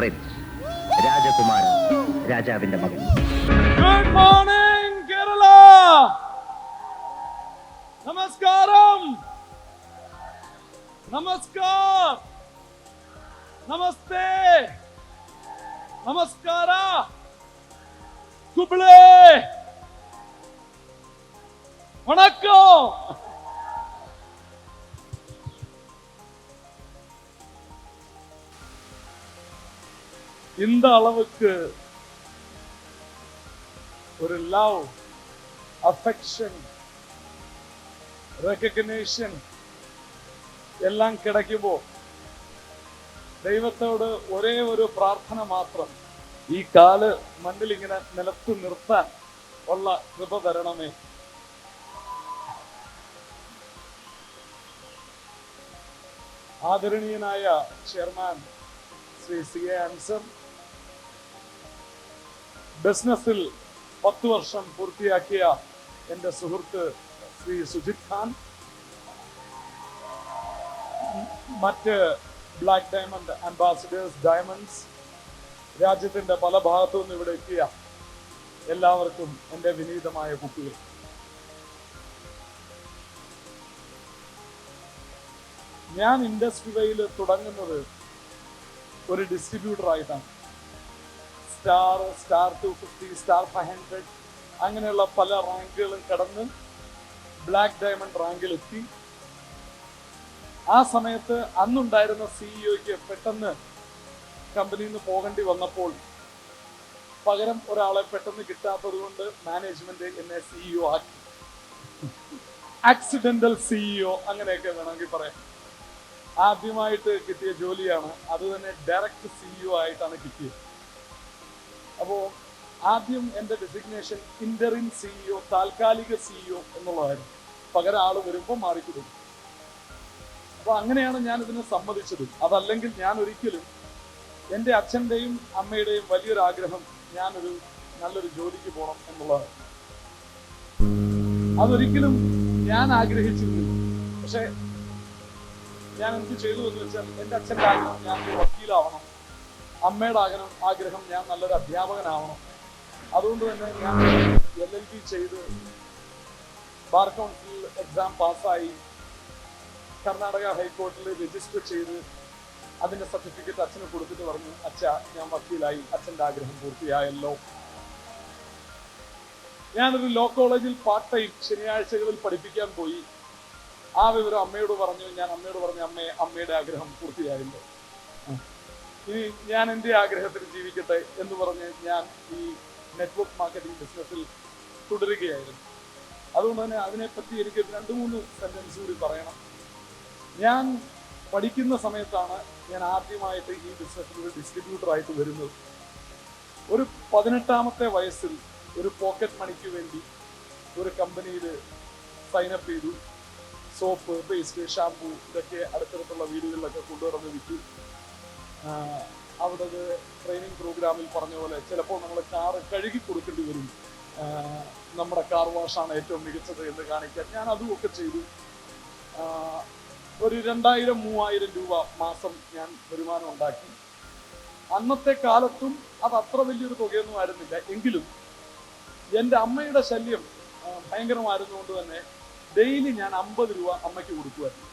Prince, രാജകുമാരൻ, രാജാവിന്റെ മകൻ. Good morning Kerala. നമസ്കാരം, നമസ്കാർ, നമസ്തേ, നമസ്കാര, കുബ്ലേ, വണക്കം. இந்த அளவுக்கு ஒரு லவ், அஃபெக்ஷன், ரெகഗ്നേഷൻ എല്ലാം കിടക്കുമ്പോൾ ദൈവത്തോട് ഒരേ ഒരു പ്രാർത്ഥന മാത്രം, ഈ കാല് മണ്ണിൽ ഇങ്ങനെ നിലത്തു നിർത്താൻ ഉള്ള കൃപ തരണമേ. ആദരണീയനായ chairman Shri C A Ansar, ബിസിനസ്സിൽ 10 വർഷം പൂർത്തിയാക്കിയ എൻ്റെ സുഹൃത്ത് ശ്രീ സുജിത് ഖാൻ, മറ്റ് ബ്ലാക്ക് ഡയമണ്ട് അംബാസിഡേഴ്സ്, ഡയമണ്ട്സ്, രാജ്യത്തിന്റെ പല ഭാഗത്തു നിന്നും ഇവിടെ എത്തിയ എല്ലാവർക്കും എൻ്റെ വിനീതമായ കുട്ടികൾ. ഞാൻ ഇൻഡസ്ട്രി വൈയിൽ തുടങ്ങുന്നത് ഒരു ഡിസ്ട്രിബ്യൂട്ടർ ആയിട്ടാണ്. സ്റ്റാർ 250, സ്റ്റാർ 500 അങ്ങനെയുള്ള പല റാങ്കുകളും കടന്ന് ബ്ലാക്ക് ഡയമണ്ട് റാങ്കിലെത്തി. ആ സമയത്ത് അന്നുണ്ടായിരുന്ന സിഇഒയ്ക്ക് പെട്ടെന്ന് കമ്പനിയിൽ നിന്ന് പോകേണ്ടി വന്നപ്പോൾ പകരം ഒരാളെ പെട്ടെന്ന് കിട്ടാത്തത് കൊണ്ട് മാനേജ്മെന്റ് എന്നെ സിഇഒ ആക്കി. ആക്സിഡന്റൽ സിഇഒ അങ്ങനെയൊക്കെ വേണമെങ്കിൽ പറയാം. ആദ്യമായിട്ട് കിട്ടിയ ജോലിയാണ്, അത് തന്നെ ഡയറക്റ്റ് സിഇഒ ആയിട്ടാണ് കിട്ടിയത്. അപ്പോൾ ആദ്യം എൻ്റെ ഡെസിഗ്നേഷൻ ഇന്ററിം സിഇഒ, താൽക്കാലിക സിഇഒ എന്നുള്ളതായിരുന്നു. പകരം ആള് വരുമ്പോൾ മാറിക്കൊടുക്കും. അപ്പൊ അങ്ങനെയാണ് ഞാൻ ഇതിനെ സമ്മതിച്ചത്. അതല്ലെങ്കിൽ ഞാൻ ഒരിക്കലും, എൻ്റെ അച്ഛൻ്റെയും അമ്മയുടെയും വലിയൊരു ആഗ്രഹം ഞാനൊരു നല്ലൊരു ജോലിക്ക് പോകണം എന്നുള്ളതാണ്. അതൊരിക്കലും ഞാൻ ആഗ്രഹിച്ചിരുന്നില്ല. പക്ഷെ ഞാൻ എന്ത് ചെയ്തു എന്ന് വെച്ചാൽ, എൻ്റെ അച്ഛൻ്റെ ആഗ്രഹം ഞാൻ ഒരു വക്കീലാവണം, അമ്മയുടെ ആഗ്രഹം ഞാൻ നല്ലൊരു അധ്യാപകനാവണം. അതുകൊണ്ട് തന്നെ ഞാൻ LLB ചെയ്ത് ബാർ കൗൺസിൽ എക്സാം പാസ്സായി കർണാടക ഹൈക്കോടതിയിൽ രജിസ്റ്റർ ചെയ്ത് അതിന്റെ സർട്ടിഫിക്കറ്റ് അച്ഛന് കൊടുത്തിട്ട് പറഞ്ഞു, അച്ഛാ ഞാൻ വക്കീലായി, അച്ഛൻ്റെ ആഗ്രഹം പൂർത്തിയായല്ലോ. ഞാനൊരു ലോ കോളേജിൽ പാർട്ട് ടൈം ശനിയാഴ്ചകളിൽ പഠിപ്പിക്കാൻ പോയി. ആ വിവരം അമ്മയോട് പറഞ്ഞു. ഞാൻ അമ്മയോട് പറഞ്ഞു, അമ്മയുടെ ആഗ്രഹം പൂർത്തിയായല്ലോ, ഇനി ഞാൻ എൻ്റെ ആഗ്രഹത്തിന് ജീവിക്കട്ടെ എന്ന് പറഞ്ഞ് ഞാൻ ഈ നെറ്റ്വർക്ക് മാർക്കറ്റിംഗ് ബിസിനസ്സിൽ തുടരുകയായിരുന്നു. അതുകൊണ്ട് തന്നെ അതിനെപ്പറ്റി എനിക്ക് 2-3 സെന്റൻസ് കൂടി പറയണം. ഞാൻ പഠിക്കുന്ന സമയത്താണ് ഞാൻ ആദ്യമായിട്ട് ഈ ബിസിനസ്സിൽ ഒരു ഡിസ്ട്രിബ്യൂട്ടറായിട്ട് വരുന്നത്. ഒരു 18-ാമത്തെ വയസ്സിൽ ഒരു പോക്കറ്റ് മണിക്ക് വേണ്ടി ഒരു കമ്പനിയിൽ സൈനപ്പ് ചെയ്തു. സോപ്പ്, പേസ്റ്റ്, ഷാമ്പു ഇതൊക്കെ അടുത്തടുത്തുള്ള വീടുകളിലൊക്കെ കൊണ്ടുവന്ന് വിറ്റു. അവിടെ ട്രെയിനിങ് പ്രോഗ്രാമിൽ പറഞ്ഞ പോലെ ചിലപ്പോൾ നമ്മൾ കാറ് കഴുകി കൊടുക്കേണ്ടി വരും, നമ്മുടെ കാർ വാഷാണ് ഏറ്റവും മികച്ചത് എന്ന് കാണിക്കാൻ. ഞാൻ അതുമൊക്കെ ചെയ്തു. ഒരു 2000-3000 രൂപ മാസം ഞാൻ വരുമാനം ഉണ്ടാക്കി. അന്നത്തെ കാലത്തും അത് അത്ര വലിയൊരു തുകയൊന്നും ആയിരുന്നില്ല. എങ്കിലും എൻ്റെ അമ്മയുടെ ശല്യം ഭയങ്കരമായിരുന്നുകൊണ്ട് തന്നെ ഡെയിലി ഞാൻ 50 രൂപ അമ്മയ്ക്ക് കൊടുക്കുമായിരുന്നു.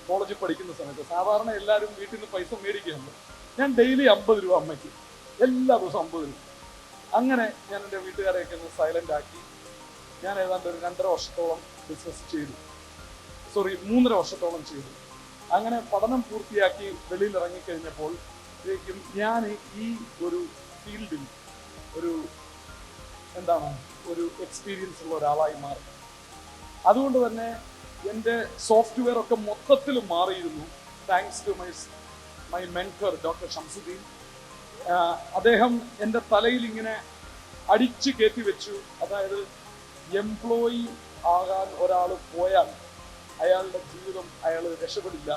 കോളേജിൽ പഠിക്കുന്ന സമയത്ത് സാധാരണ എല്ലാവരും വീട്ടിൽ നിന്ന് പൈസ മേടിക്കുന്നുണ്ട്. ഞാൻ ഡെയിലി 50 രൂപ അമ്മയ്ക്ക്, എല്ലാ ദിവസവും 50 രൂപ. അങ്ങനെ ഞാൻ എൻ്റെ വീട്ടുകാരെയൊക്കെ ഒന്ന് സൈലന്റ് ആക്കി. ഞാൻ ഏതാണ്ട് ഒരു 2.5 വർഷത്തോളം ബിസിനസ് ചെയ്തു. 3.5 വർഷത്തോളം ചെയ്തു. അങ്ങനെ പഠനം പൂർത്തിയാക്കി വെളിയിൽ ഇറങ്ങിക്കഴിഞ്ഞപ്പോൾ ഞാൻ ഈ ഒരു ഫീൽഡിൽ ഒരു എക്സ്പീരിയൻസ് ഉള്ള ഒരാളായി മാറി. അതുകൊണ്ട് തന്നെ എൻ്റെ സോഫ്റ്റ്വെയർ ഒക്കെ മൊത്തത്തിൽ മാറിയിരുന്നു. Thanks to my mentor doctor Shamsuddin. അദ്ദേഹം എൻ്റെ തലയിൽ ഇങ്ങനെ അടിച്ചു കയറ്റി വെച്ചു. അതായത് എംപ്ലോയി ആകാൻ ഒരാൾ പോയാൽ അയാളുടെ ജീവിതം അയാൾ രക്ഷപ്പെടില്ല,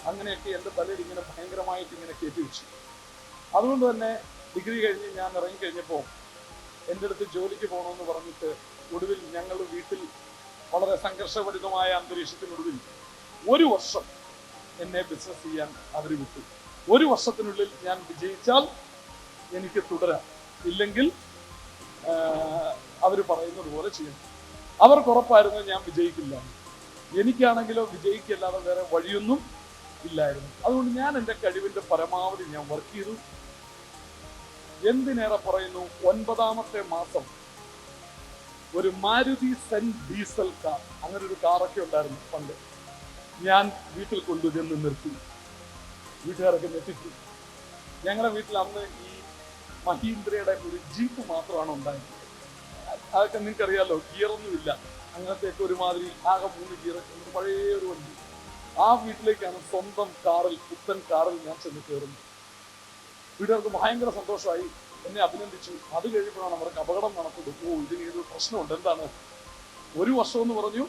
അങ്ങനെയൊക്കെ എൻ്റെ തലയിൽ ഇങ്ങനെ ഭയങ്കരമായിട്ട് ഇങ്ങനെ കയറ്റി വെച്ചു. അതുകൊണ്ട് തന്നെ ഡിഗ്രി കഴിഞ്ഞ് ഞാൻ ഇറങ്ങിക്കഴിഞ്ഞപ്പോൾ എൻ്റെ അടുത്ത് ജോലിക്ക് പോകണമെന്ന് പറഞ്ഞിട്ട് ഒടുവിൽ ഞങ്ങൾ വീട്ടിൽ വളരെ സംഘർഷഭരിതമായ അന്തരീക്ഷത്തിനൊടുവിൽ 1 വർഷം എന്നെ ബിസിനസ് ചെയ്യാൻ അവർ വിട്ടു. 1 വർഷത്തിനുള്ളിൽ ഞാൻ വിജയിച്ചാൽ എനിക്ക് തുടരാം, ഇല്ലെങ്കിൽ അവർ പറയുന്നത് പോലെ ചെയ്യണം. അവർക്ക് ഉറപ്പായിരുന്നു ഞാൻ വിജയിക്കില്ല. എനിക്കാണെങ്കിലോ വിജയിക്കല്ലാതെ വേറെ വഴിയൊന്നും ഇല്ലായിരുന്നു. അതുകൊണ്ട് ഞാൻ എൻ്റെ കഴിവിന്റെ പരമാവധി ഞാൻ വർക്ക് ചെയ്തു. എന്തിനേറെ പറയുന്നു, 9ാമത്തെ മാസം ഒരു മാരുതി സെന്റ് ഡീസൽ കാർ, അങ്ങനെ ഒരു കാറൊക്കെ ഉണ്ടായിരുന്നു പണ്ട്, ഞാൻ വീട്ടിൽ കൊണ്ടുചെന്ന് നിർത്തി. വീട്ടുകാരൊക്കെ ഞെട്ടിച്ചു. ഞങ്ങളുടെ വീട്ടിൽ അന്ന് ഈ മഹീന്ദ്രയുടെ ഒരു ജീപ്പ് മാത്രമാണ് ഉണ്ടായിരുന്നത്. അതൊക്കെ നിങ്ങൾക്കറിയാലോ, ഗിയറൊന്നുമില്ല, അങ്ങനത്തെയൊക്കെ ഒരുമാതിരി ആകെ 3 ഗിയറൊക്കെ ഒരു പഴയ ഒരു വണ്ടി. ആ വീട്ടിലേക്കാണ് സ്വന്തം കാറിൽ, പുത്തൻ കാറിൽ ഞാൻ ചെന്ന് കയറുന്നത്. വീട്ടുകാർക്ക് ഭയങ്കര സന്തോഷമായി, എന്നെ അഭിനന്ദിച്ചു. അത് കഴിയുമ്പോഴാണ് അവർക്ക് അപകടം നടന്നത്. ഇതിന് ഏതൊരു പ്രശ്നമുണ്ട്. എന്താണ്? 1 വർഷം എന്ന് പറഞ്ഞു,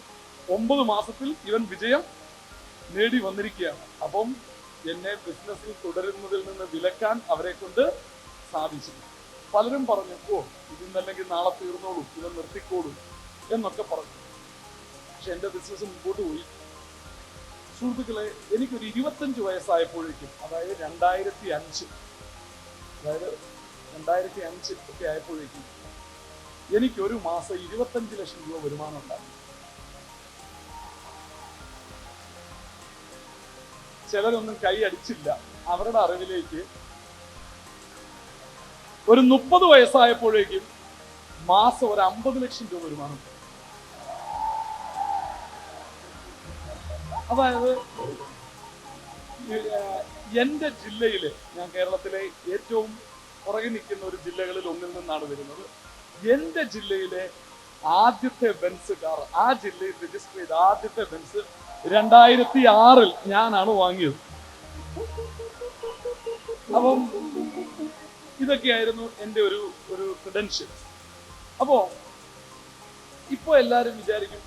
9 മാസത്തിൽ ഇവൻ വിജയം നേടി വന്നിരിക്കുകയാണ്. അപ്പം എന്നെ ബിസിനസ്സിൽ തുടരുന്നതിൽ നിന്ന് വിലക്കാൻ അവരെ കൊണ്ട് സാധിച്ചു. പലരും പറഞ്ഞു, ഇന്നല്ലെങ്കിൽ നാളെ തീർന്നോളൂ, ഇവൻ നിർത്തിക്കോളൂ എന്നൊക്കെ പറഞ്ഞു. പക്ഷെ എൻ്റെ ബിസിനസ് മുമ്പോട്ട് പോയി. സുഹൃത്തുക്കളെ, എനിക്കൊരു 25 വയസ്സായപ്പോഴേക്കും, അതായത് 2005 ഒക്കെ ആയപ്പോഴേക്കും എനിക്ക് ഒരു മാസം 25 ലക്ഷം രൂപ വരുമാനം ഉണ്ടായി. ചിലരൊന്നും കൈ അടിച്ചില്ല. അവരുടെ അറിവിലേക്ക് ഒരു 30 വയസ്സായപ്പോഴേക്കും മാസം ഒരു 50 ലക്ഷം രൂപ വരുമാനം. അതായത് എൻ്റെ ജില്ലയിലെ, ഞാൻ കേരളത്തിലെ ഏറ്റവും പുറകെ നിൽക്കുന്ന ഒരു ജില്ലകളിൽ ഒന്നിൽ നിന്നാണ് വരുന്നത്. എൻ്റെ ജില്ലയിലെ ആദ്യത്തെ ബെൻസ് കാർ, ആ ജില്ലയിൽ രജിസ്റ്റർ ചെയ്ത ആദ്യത്തെ ബെൻസ് 2006 ഞാനാണ് വാങ്ങിയത്. അപ്പം ഇതൊക്കെയായിരുന്നു എൻ്റെ ഒരു ക്രെഡൻഷ്യൽസ്. അപ്പോ ഇപ്പൊ എല്ലാരും വിചാരിക്കും,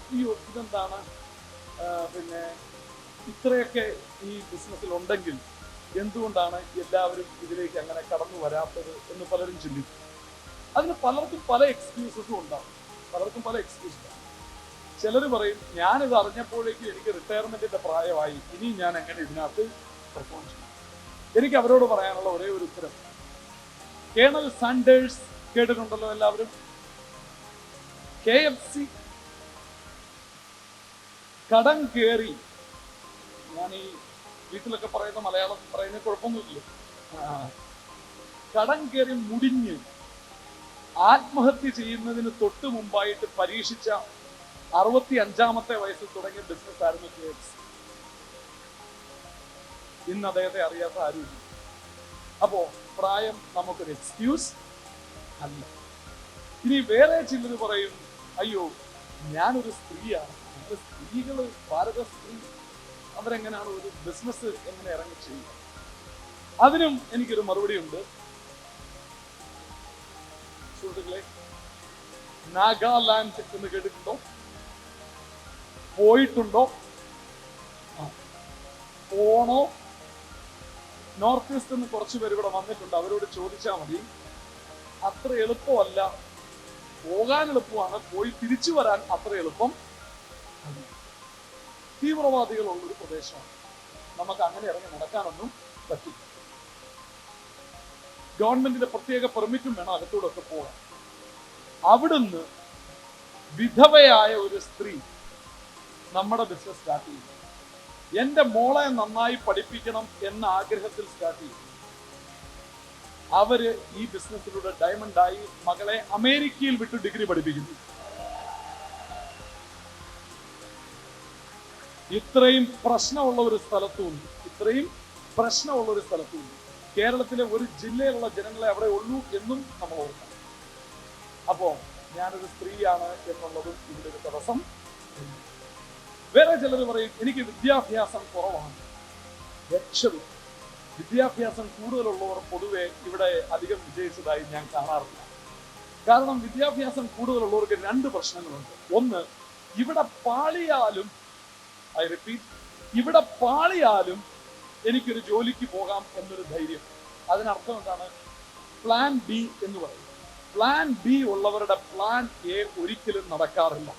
ഇതെന്താണ് പിന്നെ ഇത്രയൊക്കെ ഈ ബിസിനസ്സിൽ ഉണ്ടെങ്കിൽ എന്തുകൊണ്ടാണ് എല്ലാവരും ഇതിലേക്ക് അങ്ങനെ കടന്നു വരാത്തത് എന്ന് പലരും ചിന്തിക്കും. അതിന് പലർക്കും പല എക്സ്ക്യൂസസും ഉണ്ടാവും. ചിലർ പറയും, ഞാനിത് അറിഞ്ഞപ്പോഴേക്കും എനിക്ക് റിട്ടയർമെന്റിന്റെ പ്രായമായി, ഇനി ഞാൻ എങ്ങനെ ഇതിനകത്ത് പെർഫോം ചെയ്യും? എനിക്ക് അവരോട് പറയാനുള്ള ഒരേ ഒരു ഉത്തരം, കേണൽ സാൻഡേഴ്സ് കേട്ടിട്ടുണ്ടല്ലോ എല്ലാവരും. KFC കടം കയറി, ഞാൻ ഈ വീട്ടിലൊക്കെ പറയുന്ന മലയാളം പറയുന്ന കുഴപ്പമൊന്നുമില്ല, കടം കയറി മുടിഞ്ഞ് ആത്മഹത്യ ചെയ്യുന്നതിന് തൊട്ട് മുമ്പായിട്ട് പരീക്ഷിച്ച 65ാമത്തെ വയസ്സിൽ തുടങ്ങിയ ബിസിനസ് ആയിരുന്നു KFC. ഇന്ന് അദ്ദേഹത്തെ അറിയാത്ത ആരുമില്ല. അപ്പോ പ്രായം നമുക്കൊരു എക്സ്ക്യൂസ് അല്ല. ഇനി വേറെ ചിലർ പറയും, അയ്യോ ഞാനൊരു സ്ത്രീയാണ്, സ്ത്രീകള്, ഭാരത സ്ത്രീ, അവരെങ്ങനെയാണ് ഒരു ബിസിനസ് എങ്ങനെ ഇറങ്ങി ചെയ്യുക? അതിനും എനിക്കൊരു മറുപടി ഉണ്ട്. സുഹൃത്തുക്കളെ, നാഗാലാൻഡ് എന്ന് കേട്ടിട്ടുണ്ടോ? പോയിട്ടുണ്ടോ? പോണോ? നോർത്ത് ഈസ്റ്റ് നിന്ന് കുറച്ച് പേര് ഇവിടെ വന്നിട്ടുണ്ട്. അവരോട് ചോദിച്ചാൽ മതി. അത്ര എളുപ്പമല്ല. പോകാൻ എളുപ്പമാണ്, പോയി തിരിച്ചു വരാൻ അത്ര എളുപ്പം. തീവ്രവാദികളുള്ളൊരു പ്രദേശമാണ്. നമുക്ക് അങ്ങനെ ഇറങ്ങി നടക്കാനൊന്നും പറ്റില്ല. ഗവൺമെന്റിന്റെ പ്രത്യേക പെർമിറ്റും വേണം അകത്തൂടെ ഒക്കെ പോകാൻ. അവിടുന്ന് വിധവയായ ഒരു സ്ത്രീ നമ്മുടെ ബിസിനസ് സ്റ്റാർട്ട് ചെയ്തു. എന്റെ മോളെ നന്നായി പഠിപ്പിക്കണം എന്ന ആഗ്രഹത്തിൽ സ്റ്റാർട്ട് ചെയ്തു. അവര് ഈ ബിസിനസ്സിലൂടെ ഡയമണ്ടായി മകളെ അമേരിക്കയിൽ വിട്ട് ഡിഗ്രി പഠിപ്പിക്കുന്നു. ഇത്രയും പ്രശ്നമുള്ള ഒരു സ്ഥലത്തുണ്ട്, കേരളത്തിലെ ഒരു ജില്ലയിലുള്ള ജനങ്ങളെ അവിടെ ഉള്ളൂ എന്നും നമ്മൾ ഓർക്കണം. അപ്പോ ഞാനൊരു സ്ത്രീയാണ് എന്നുള്ളതും ഇവിടെ ഒരു തടസ്സം. വേറെ ചിലർ പറയും, എനിക്ക് വിദ്യാഭ്യാസം കുറവാണ്. രക്ഷപ്പെട്ടു. വിദ്യാഭ്യാസം കൂടുതലുള്ളവർ പൊതുവെ ഇവിടെ അധികം വിജയിച്ചതായി ഞാൻ കാണാറില്ല. കാരണം വിദ്യാഭ്യാസം കൂടുതലുള്ളവർക്ക് 2 പ്രശ്നങ്ങളുണ്ട്. ഒന്ന്, ഇവിടെ പാളിയാലും, ഐ റിപ്പീറ്റ്, ഇവിടെ പാളിയാലും എനിക്കൊരു ജോലിക്ക് പോകാം എന്നൊരു ധൈര്യം. അതിനർത്ഥം എന്താണ്? പ്ലാൻ ബി എന്ന് പറയും. പ്ലാൻ ബി ഉള്ളവരുടെ പ്ലാൻ എ ഒരിക്കലും നടക്കാറില്ല.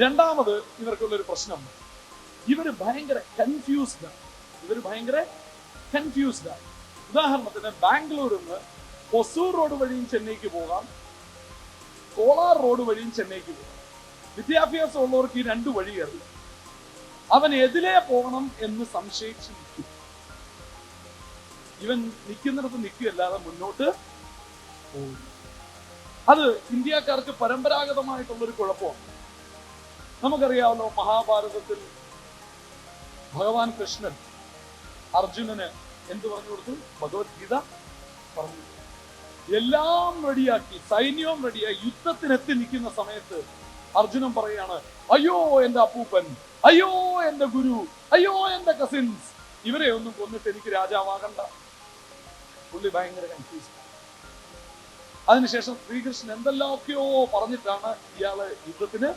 രണ്ടാമത്, ഇവർക്കുള്ളൊരു പ്രശ്നം, ഇവര് ഭയങ്കര കൺഫ്യൂസ്ഡ് ആണ്. ഉദാഹരണത്തിന് ബാംഗ്ലൂരിൽ നിന്ന് ഹൊസൂർ റോഡ് വഴിയും ചെന്നൈക്ക് പോകാം, കോളാർ റോഡ് വഴിയും ചെന്നൈക്ക് പോകാം. വിദ്യാഭ്യാസം ഉള്ളവർക്ക് ഈ രണ്ട് വഴി അറിയാം. അവൻ എതിലേ പോകണം എന്ന് സംശയിച്ച് നിൽക്കും. ഇവൻ നിൽക്കുന്നിടത്ത് നിൽക്കുകയല്ലാതെ മുന്നോട്ട് പോകും. അത് ഇന്ത്യക്കാർക്ക് പരമ്പരാഗതമായിട്ടുള്ളൊരു കുഴപ്പമാണ്. നമുക്കറിയാമല്ലോ, മഹാഭാരതത്തിൽ ഭഗവാൻ കൃഷ്ണൻ അർജുനന് എന്ത് പറഞ്ഞു കൊടുത്തു? ഭഗവത്ഗീത പറഞ്ഞു. എല്ലാം റെഡിയാക്കി, സൈന്യവും റെഡിയായി, യുദ്ധത്തിനെത്തി നിൽക്കുന്ന സമയത്ത് അർജുനൻ പറയാണ്, അയ്യോ എന്റെ അപ്പൂപ്പൻ, അയ്യോ എന്റെ ഗുരു, അയ്യോ എന്റെ കസിൻസ്, ഇവരെ ഒന്നും കൊന്നിട്ട് എനിക്ക് രാജാവാകണ്ട. പുള്ളി ഭയങ്കര കൺഫ്യൂസ്. അതിനുശേഷം ശ്രീകൃഷ്ണൻ എന്തെല്ലാമൊക്കെയോ പറഞ്ഞിട്ടാണ് ഇയാള് യുദ്ധത്തിന്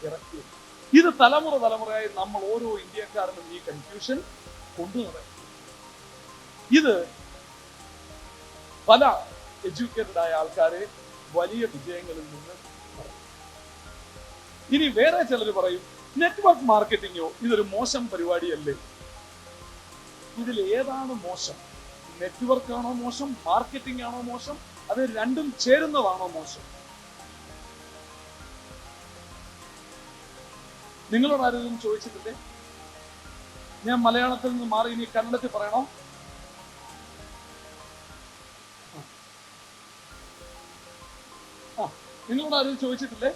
ഇറക്കിയത്. ഇത് തലമുറയായി നമ്മൾ ഓരോ ഇന്ത്യക്കാരനും ഈ കൺഫ്യൂഷൻ കൊണ്ടുനടക്കും. ഇത് പല എഡ്യൂക്കേറ്റഡ് ആയ ആൾക്കാരെ വലിയ വിജയങ്ങളിൽ നിന്ന് പറയും. ഇനി വേറെ ചിലർ പറയും, നെറ്റ്വർക്ക് മാർക്കറ്റിംഗോ ഇതൊരു മോശം പരിപാടിയല്ലേ? ഇതിൽ ഏതാണ് മോശം? നെറ്റ്വർക്ക് ആണോ മോശം? മാർക്കറ്റിംഗ് ആണോ മോശം? അത് രണ്ടും ചേരുന്നതാണോ മോശം? നിങ്ങളോട് ആരെങ്കിലും ചോദിച്ചിട്ടില്ലേ? ഞാൻ മലയാളത്തിൽ നിന്ന് മാറി ഇനി കന്നഡത്തിൽ പറയണോ? നിങ്ങളോട് ആരെങ്കിലും ചോദിച്ചിട്ടില്ലേ?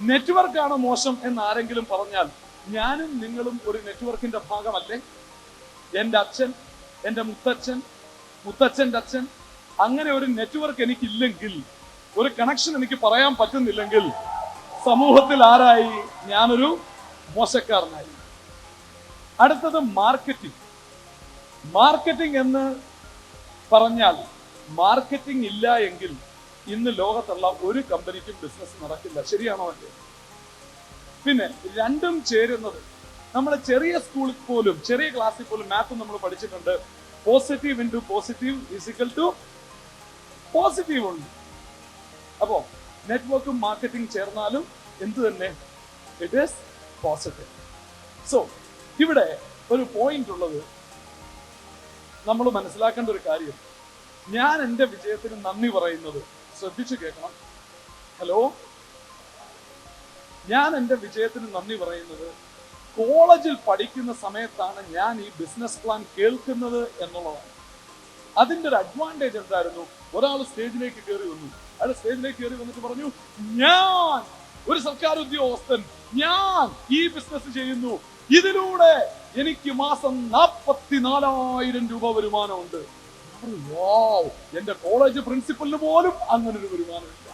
നെറ്റ്വർക്ക് ആണ് മോശം എന്ന് ആരെങ്കിലും പറഞ്ഞാൽ ഞാനും നിങ്ങളും ഒരു നെറ്റ്വർക്കിന്റെ ഭാഗമല്ലേ? എൻ്റെ അച്ഛൻ, എൻ്റെ മുത്തച്ഛൻ, മുത്തച്ഛൻ്റെ അച്ഛൻ, അങ്ങനെ ഒരു നെറ്റ്വർക്ക് എനിക്കില്ലെങ്കിൽ, ഒരു കണക്ഷൻ എനിക്ക് പറയാൻ പറ്റുന്നില്ലെങ്കിൽ സമൂഹത്തിൽ ആരായി? ഞാനൊരു മോശക്കാരനായി. അടുത്തത് മാർക്കറ്റിംഗ്. മാർക്കറ്റിംഗ് എന്ന് പറഞ്ഞാൽ, മാർക്കറ്റിംഗ് ഇല്ല എങ്കിൽ ഇന്ന് ലോകത്തുള്ള ഒരു കമ്പനിക്കും ബിസിനസ് നടക്കില്ല. ശരിയാണോ അല്ലേ? പിന്നെ രണ്ടും ചേരുന്നത്, നമ്മൾ ചെറിയ സ്കൂളിൽ പോലും, ചെറിയ ക്ലാസ്സിൽ പോലും മാത്ത് നമ്മൾ പഠിച്ചിട്ടുണ്ട്. Positive into positive is equal to positive ഉണ്ട്. അപ്പോ നെറ്റ്വർക്കും മാർക്കറ്റിംഗ് ചേർന്നാലും എന്ത് തന്നെ, ഇറ്റ് ഈസ് പോസിറ്റീവ്. സോ ഇവിടെ ഒരു പോയിന്റ് ഉള്ളത്, നമ്മൾ മനസ്സിലാക്കേണ്ട ഒരു കാര്യം, ഞാൻ എൻ്റെ വിജയത്തിന് നന്ദി പറയുന്നത്, ശ്രദ്ധിച്ചു കേൾക്കണം. ഹലോ, ഞാൻ എൻ്റെ വിജയത്തിന് നന്ദി പറയുന്നത് കോളേജിൽ പഠിക്കുന്ന സമയത്താണ് ഞാൻ ഈ ബിസിനസ് പ്ലാൻ കേൾക്കുന്നത് എന്നുള്ളതാണ്. അതിൻ്റെ ഒരു അഡ്വാൻറ്റേജ് എന്തായിരുന്നു? ഒരാൾ സ്റ്റേജിലേക്ക് കയറി വന്നു. അയാൾ സ്റ്റേജിലേക്ക് കയറി വന്നിട്ട് പറഞ്ഞു, ഞാൻ ഒരു സർക്കാർ ഉദ്യോഗസ്ഥൻ, ഞാൻ ഈ ബിസിനസ് ചെയ്യുന്നു, ഇതിലൂടെ എനിക്ക് മാസം 44,000 രൂപ വരുമാനമുണ്ട്. എന്റെ കോളേജ് പ്രിൻസിപ്പലിന് പോലും അങ്ങനെ ഒരു വരുമാനമില്ല.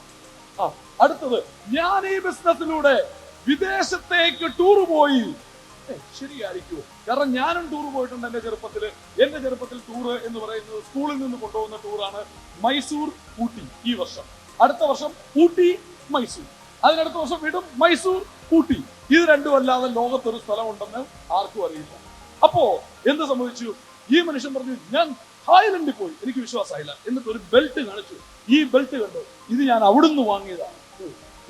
അടുത്തത്, ഞാൻ ഈ ബിസിനസ്സിലൂടെ വിദേശത്തേക്ക് ടൂർ പോയി. ശരിയായിരിക്കുമോ? കാരണം ഞാനും ടൂർ പോയിട്ടുണ്ട് എന്റെ ചെറുപ്പത്തിൽ. എന്റെ ചെറുപ്പത്തിൽ ടൂർ എന്ന് പറയുന്നത് സ്കൂളിൽ നിന്ന് കൊണ്ടുപോകുന്ന ടൂറാണ്. മൈസൂർ, ഊട്ടി ഈ വർഷം, അടുത്ത വർഷം ഊട്ടി മൈസൂർ, അതിനടുത്ത വർഷം വീണ്ടും മൈസൂർ ഊട്ടി. ഇത് രണ്ടും അല്ലാതെ ലോകത്തൊരു സ്ഥലം ഉണ്ടെന്ന് ആർക്കും അറിയില്ല. അപ്പോ എന്ത് സംഭവിച്ചു? ഈ മനുഷ്യൻ പറഞ്ഞു, ഞാൻ തായ്ലൻഡിൽ പോയി, എനിക്ക് വിശ്വാസമായില്ല. എന്നിട്ട് ഒരു ബെൽറ്റ് കാണിച്ചു. ഈ ബെൽറ്റ് കണ്ടോ, ഇത് ഞാൻ അവിടുന്ന് വാങ്ങിയതാണ്.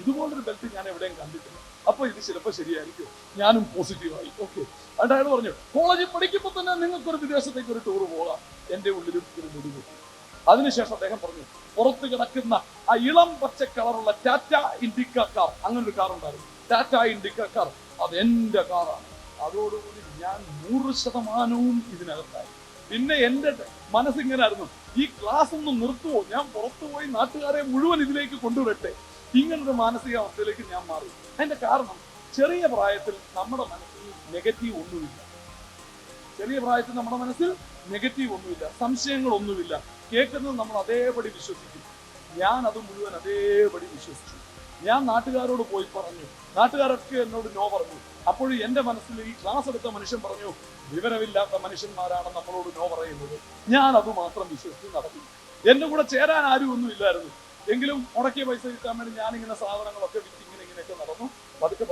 ഇതുപോലൊരു ബെൽറ്റ് ഞാൻ എവിടെയും കണ്ടിട്ടില്ല. അപ്പൊ ഇത് ചിലപ്പോൾ ശരിയായിരിക്കും. ഞാനും പോസിറ്റീവായി. ഓക്കെ. എന്നിട്ട് അയാൾ പറഞ്ഞു, കോളേജിൽ പഠിക്കുമ്പോൾ തന്നെ നിങ്ങൾക്കൊരു വിദേശത്തേക്ക് ഒരു ടൂർ പോകാം. എന്റെ ഉള്ളിലും ഒരു മുടി കിട്ടി. അതിനുശേഷം അദ്ദേഹം പറഞ്ഞു, പുറത്ത് കിടക്കുന്ന ആ ഇളം പച്ച കളറുള്ള ടാറ്റ ഇൻഡിക്ക കാർ, അങ്ങനെ ഒരു കാർ ഉണ്ടായിരുന്നു, ടാറ്റ ഇൻഡിക്ക കാർ, അത് എന്റെ കാറാണ്. അതോടുകൂടി ഞാൻ 100% ഇതിനകത്തായി. പിന്നെ എന്റെ മനസ്സിങ്ങനായിരുന്നു, ഈ ക്ലാസ് ഒന്ന് നിർത്തുവോ, ഞാൻ പുറത്തു പോയി നാട്ടുകാരെ മുഴുവൻ ഇതിലേക്ക് കൊണ്ടുവരട്ടെ. ഇങ്ങനൊരു മാനസികാവസ്ഥയിലേക്ക് ഞാൻ മാറി. അതിന്റെ കാരണം, ചെറിയ പ്രായത്തിൽ നമ്മുടെ മനസ്സിൽ നെഗറ്റീവ് ഒന്നുമില്ല. ചെറിയ പ്രായത്തിൽ നമ്മുടെ മനസ്സിൽ നെഗറ്റീവ് ഒന്നുമില്ല, സംശയങ്ങളൊന്നുമില്ല. കേൾക്കുന്നത് നമ്മൾ അതേപടി വിശ്വസിക്കും. ഞാൻ അത് മുഴുവൻ അതേപടി വിശ്വസിച്ചു. ഞാൻ നാട്ടുകാരോട് പോയി പറഞ്ഞു, നാട്ടുകാരൊക്കെ എന്നോട് നോ പറഞ്ഞു. അപ്പോഴും എന്റെ മനസ്സിൽ ഈ ക്ലാസ് എടുത്ത മനുഷ്യൻ പറഞ്ഞു, വിവരമില്ലാത്ത മനുഷ്യന്മാരാണ് നമ്മളോട് നോ പറയുന്നത്. ഞാൻ അത് മാത്രം വിശ്വസിച്ച് നടന്നു. എന്റെ കൂടെ ചേരാൻ ആരും ഒന്നും ഇല്ലായിരുന്നു. എങ്കിലും മുടക്കിയ പൈസ കിട്ടാൻ വേണ്ടി ഞാനിങ്ങനെ സാധനങ്ങളൊക്കെ വിറ്റ് ഇങ്ങനെയൊക്കെ നടന്നു. പതുക്കെ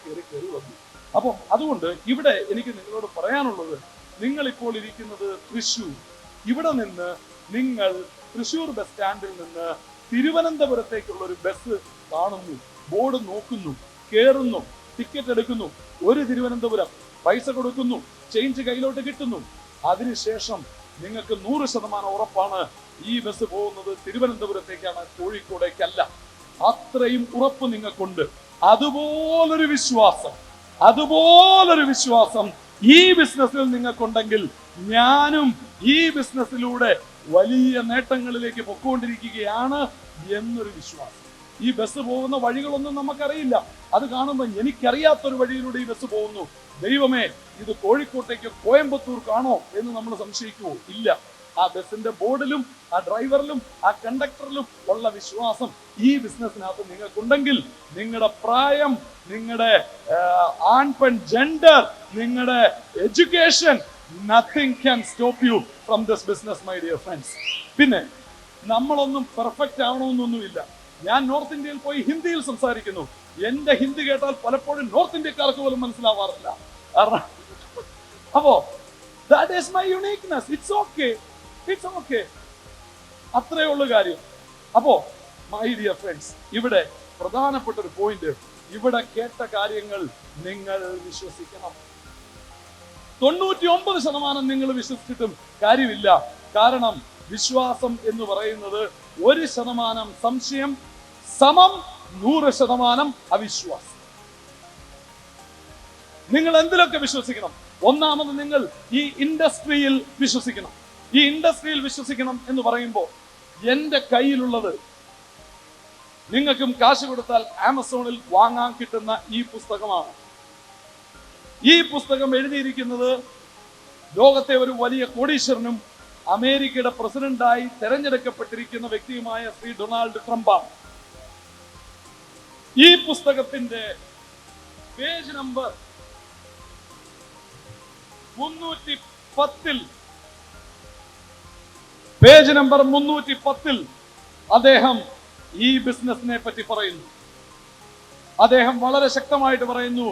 കയറി വന്നു. അപ്പം അതുകൊണ്ട് ഇവിടെ എനിക്ക് നിങ്ങളോട് പറയാനുള്ളത്, നിങ്ങൾ ഇപ്പോൾ ഇരിക്കുന്നത് തൃശ്ശൂർ. ഇവിടെ നിന്ന് നിങ്ങൾ തൃശ്ശൂർ ബസ് സ്റ്റാൻഡിൽ നിന്ന് തിരുവനന്തപുരത്തേക്കുള്ള ഒരു ബസ് കാണുന്നു, ബോർഡ് നോക്കുന്നു, കയറുന്നു, ടിക്കറ്റ് എടുക്കുന്നു. ഒരു തിരുവനന്തപുരം പൈസ കൊടുക്കുന്നു, ചേഞ്ച് കയ്യിലോട്ട് കിട്ടുന്നു. അതിനുശേഷം നിങ്ങൾക്ക് 100% ഉറപ്പാണ് ഈ ബസ് പോകുന്നത് തിരുവനന്തപുരത്തേക്കാണ്, കോഴിക്കോടേക്കല്ല. അത്രയും ഉറപ്പ് നിങ്ങൾക്കുണ്ട്. അതുപോലൊരു വിശ്വാസം ഈ ബിസിനസ്സിൽ നിങ്ങൾക്കുണ്ടെങ്കിൽ ഞാനും ഈ ബിസിനസ്സിലൂടെ വലിയ നേട്ടങ്ങളിലേക്ക് പൊക്കോണ്ടിരിക്കുകയാണ് എന്നൊരു വിശ്വാസം. ഈ ബസ് പോകുന്ന വഴികളൊന്നും നമുക്കറിയില്ല. അത് കാണുമ്പോൾ എനിക്കറിയാത്തൊരു വഴിയിലൂടെ ഈ ബസ് പോകുന്നു. ദൈവമേ, ഇത് കോഴിക്കോട്ടേക്ക് കോയമ്പത്തൂർക്കാണോ എന്ന് നമ്മൾ സംശയിക്കുമോ? ഇല്ല. ആ ബസിന്റെ ബോർഡിലും ആ ഡ്രൈവറിലും ആ കണ്ടക്ടറിലും ഉള്ള വിശ്വാസം ഈ ബിസിനസ്സിനകത്ത് നിങ്ങൾക്കുണ്ടെങ്കിൽ നിങ്ങളുടെ പ്രായം, നിങ്ങളുടെ ആൺ പെൺ ജെൻഡർ, നിങ്ങളുടെ education, nothing can stop you from this business, my dear friends. പിന്നെ നമ്മളൊന്നും പെർഫെക്റ്റ് ആവണമെന്നൊന്നുമില്ല. ഞാൻ നോർത്ത് ഇന്ത്യയിൽ പോയി ഹിന്ദിയിൽ സംസാരിക്കുന്നു. എന്റെ ഹിന്ദി കേട്ടാൽ പലപ്പോഴും നോർത്ത് ഇന്ത്യക്കാർക്ക് പോലും മനസ്സിലാവാറില്ല. അപ്പോ that is my uniqueness. It's okay. അത്രേ ഉള്ളു കാര്യം. അപ്പോ മൈ ഡിയർ ഫ്രണ്ട്സ്, ഇവിടെ പ്രധാനപ്പെട്ട ഒരു പോയിന്റ്, ഇവിടെ കേട്ട കാര്യങ്ങൾ നിങ്ങൾ വിശ്വസിക്കണം. 99% നിങ്ങൾ വിശ്വസിച്ചിട്ടും കാര്യമില്ല. കാരണം വിശ്വാസം എന്ന് പറയുന്നത് 1% സംശയം സമം 100% അവിശ്വാസം. നിങ്ങൾ എന്തിലൊക്കെ വിശ്വസിക്കണം? ഒന്നാമത് നിങ്ങൾ ഈ ഇൻഡസ്ട്രിയിൽ വിശ്വസിക്കണം. ഈ ഇൻഡസ്ട്രിയിൽ വിശ്വസിക്കണം എന്ന് പറയുമ്പോൾ എന്റെ കയ്യിലുള്ളത് നിങ്ങൾക്കും കാശ് കൊടുത്താൽ ആമസോണിൽ വാങ്ങാൻ കിട്ടുന്ന ഈ പുസ്തകമാണ്. ഈ പുസ്തകം എഴുതിയിരിക്കുന്നത് ലോകത്തെ ഒരു വലിയ കോടീശ്വരനും അമേരിക്കയുടെ പ്രസിഡന്റായി തെരഞ്ഞെടുക്കപ്പെട്ടിരിക്കുന്ന വ്യക്തിയുമായ ശ്രീ ഡൊണാൾഡ് ട്രംപാണ്. ഈ പുസ്തകത്തിന്റെ പേജ് നമ്പർ 310 അദ്ദേഹം ഈ ബിസിനസിനെ പറ്റി പറയുന്നു. അദ്ദേഹം വളരെ ശക്തമായിട്ട് പറയുന്നു,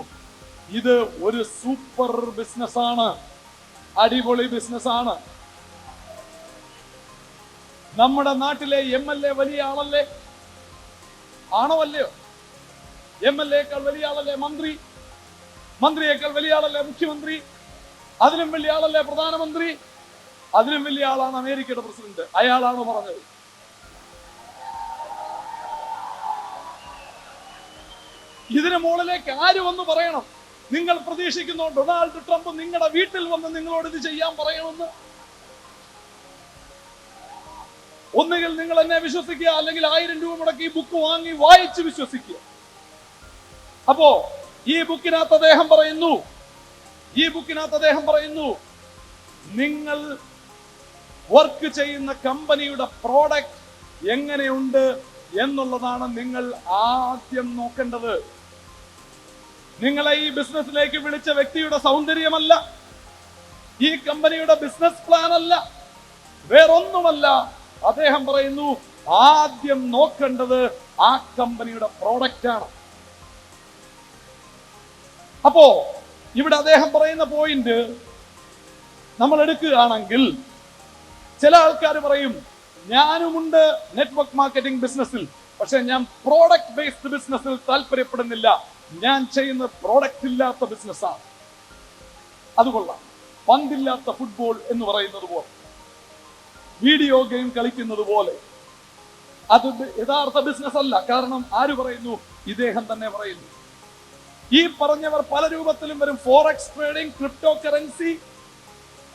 ഇത് ഒരു സൂപ്പർ ബിസിനസ്സാണ്, അടിപൊളി ബിസിനസ്സാണ്. നമ്മുടെ നാട്ടിലെ MLA വലിയ ആളല്ലേ? ആണോ അല്ലയോ? MLA-യേക്കാൾ വലിയ ആളല്ലേ മന്ത്രി? മന്ത്രിയേക്കാൾ വലിയ ആളല്ലേ മുഖ്യമന്ത്രി? അതിലും വലിയ ആളല്ലേ പ്രധാനമന്ത്രി? അതിലും വലിയ ആളാണ് അമേരിക്കയുടെ പ്രസിഡന്റ്. അയാളാണ് പറഞ്ഞത്. ഇതിന് മുകളിലേക്ക് ആര് വന്ന് പറയണം? നിങ്ങൾ പ്രതീക്ഷിക്കുന്നു ഡൊണാൾഡ് ട്രംപ് നിങ്ങളുടെ വീട്ടിൽ വന്ന് നിങ്ങളോട് ഇത് ചെയ്യാൻ പറയണമെന്ന്? ഒന്നുകിൽ നിങ്ങൾ എന്നെ വിശ്വസിക്കുക, അല്ലെങ്കിൽ 1000 രൂപ മുടക്കി ഈ ബുക്ക് വാങ്ങി വായിച്ച് വിശ്വസിക്കുക. അപ്പോ ഈ ബുക്കിനകത്ത് അദ്ദേഹം പറയുന്നു, നിങ്ങൾ വർക്ക് ചെയ്യുന്ന കമ്പനിയുടെ പ്രോഡക്റ്റ് എങ്ങനെയുണ്ട് എന്നുള്ളതാണ് നിങ്ങൾ ആദ്യം നോക്കേണ്ടത്. നിങ്ങളെ ഈ ബിസിനസ്സിലേക്ക് വിളിച്ച വ്യക്തിയുടെ സൗന്ദര്യമല്ല, ഈ കമ്പനിയുടെ ബിസിനസ് പ്ലാൻ അല്ല, വേറൊന്നുമല്ല. അദ്ദേഹം പറയുന്നു, ആദ്യം നോക്കേണ്ടത് ആ കമ്പനിയുടെ പ്രോഡക്റ്റ് ആണ്. അപ്പോ ഇവിടെ അദ്ദേഹം പറയുന്ന പോയിന്റ് നമ്മൾ എടുക്കുകയാണെങ്കിൽ, ചില ആൾക്കാർ പറയും ഞാനുമുണ്ട് നെറ്റ്വർക്ക് മാർക്കറ്റിംഗ് ബിസിനസ്സിൽ, പക്ഷെ ഞാൻ പ്രോഡക്റ്റ് ബേസ്ഡ് ബിസിനസ്സിൽ താല്പര്യപ്പെടുന്നില്ല, ഞാൻ ചെയ്യുന്ന പ്രോഡക്റ്റ് ഇല്ലാത്ത ബിസിനസ്സാണ്. അതുകൊള്ളാം. പന്തില്ലാത്ത ഫുട്ബോൾ എന്ന് പറയുന്നത് പോലെ, വീഡിയോ ഗെയിം കളിക്കുന്നത് പോലെ, അത് യഥാർത്ഥ ബിസിനസ് അല്ല. കാരണം ആര് പറയുന്നു? ഇദ്ദേഹം തന്നെ പറയുന്നു. ഈ പറഞ്ഞവർ പല രൂപത്തിലും വരും. ഫോറക്സ് ട്രേഡിംഗ്, ക്രിപ്റ്റോ കറൻസി,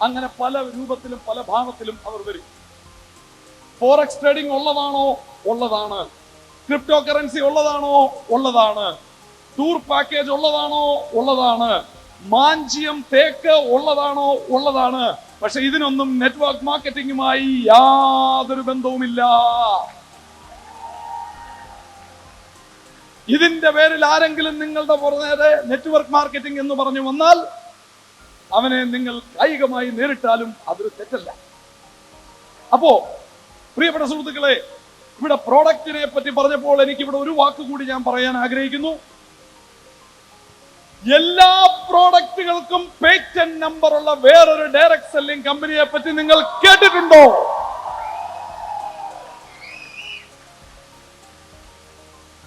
അങ്ങനെ പല രൂപത്തിലും പല ഭാവത്തിലും അവർ വരും. ഫോറക്സ് ട്രേഡിംഗ് ഉള്ളതാണോ? ഉള്ളതാണ്. ക്രിപ്റ്റോ കറൻസി ഉള്ളതാണോ? ഉള്ളതാണ്. ടൂർ പാക്കേജ് ഉള്ളതാണോ? ഉള്ളതാണ്. മാഞ്ചിയം തേക്ക് ഉള്ളതാണോ? ഉള്ളതാണ്. പക്ഷെ ഇതിനൊന്നും നെറ്റ്വർക്ക് മാർക്കറ്റിംഗുമായി യാതൊരു ബന്ധവുമില്ല. ഇതിന്റെ പേരിൽ ആരെങ്കിലും നിങ്ങളുടെ പുറമേ നെറ്റ്വർക്ക് മാർക്കറ്റിംഗ് എന്ന് പറഞ്ഞു വന്നാൽ അവനെ നിങ്ങൾ കായികമായി നേരിട്ടാലും അതൊരു തെറ്റല്ല. അപ്പോ പ്രിയപ്പെട്ട സുഹൃത്തുക്കളെ, ഇവിടെ പ്രോഡക്റ്റിനെ പറ്റി പറഞ്ഞപ്പോൾ എനിക്ക് ഇവിടെ ഒരു വാക്ക് കൂടി ഞാൻ പറയാൻ ആഗ്രഹിക്കുന്നു. എല്ലാ പ്രോഡക്റ്റുകൾക്കും പേറ്റന്റ് നമ്പർ ഉള്ള വേറൊരു ഡയറക്ട് സെല്ലിംഗ് കമ്പനിയെ പറ്റി നിങ്ങൾ കേട്ടിട്ടുണ്ടോ?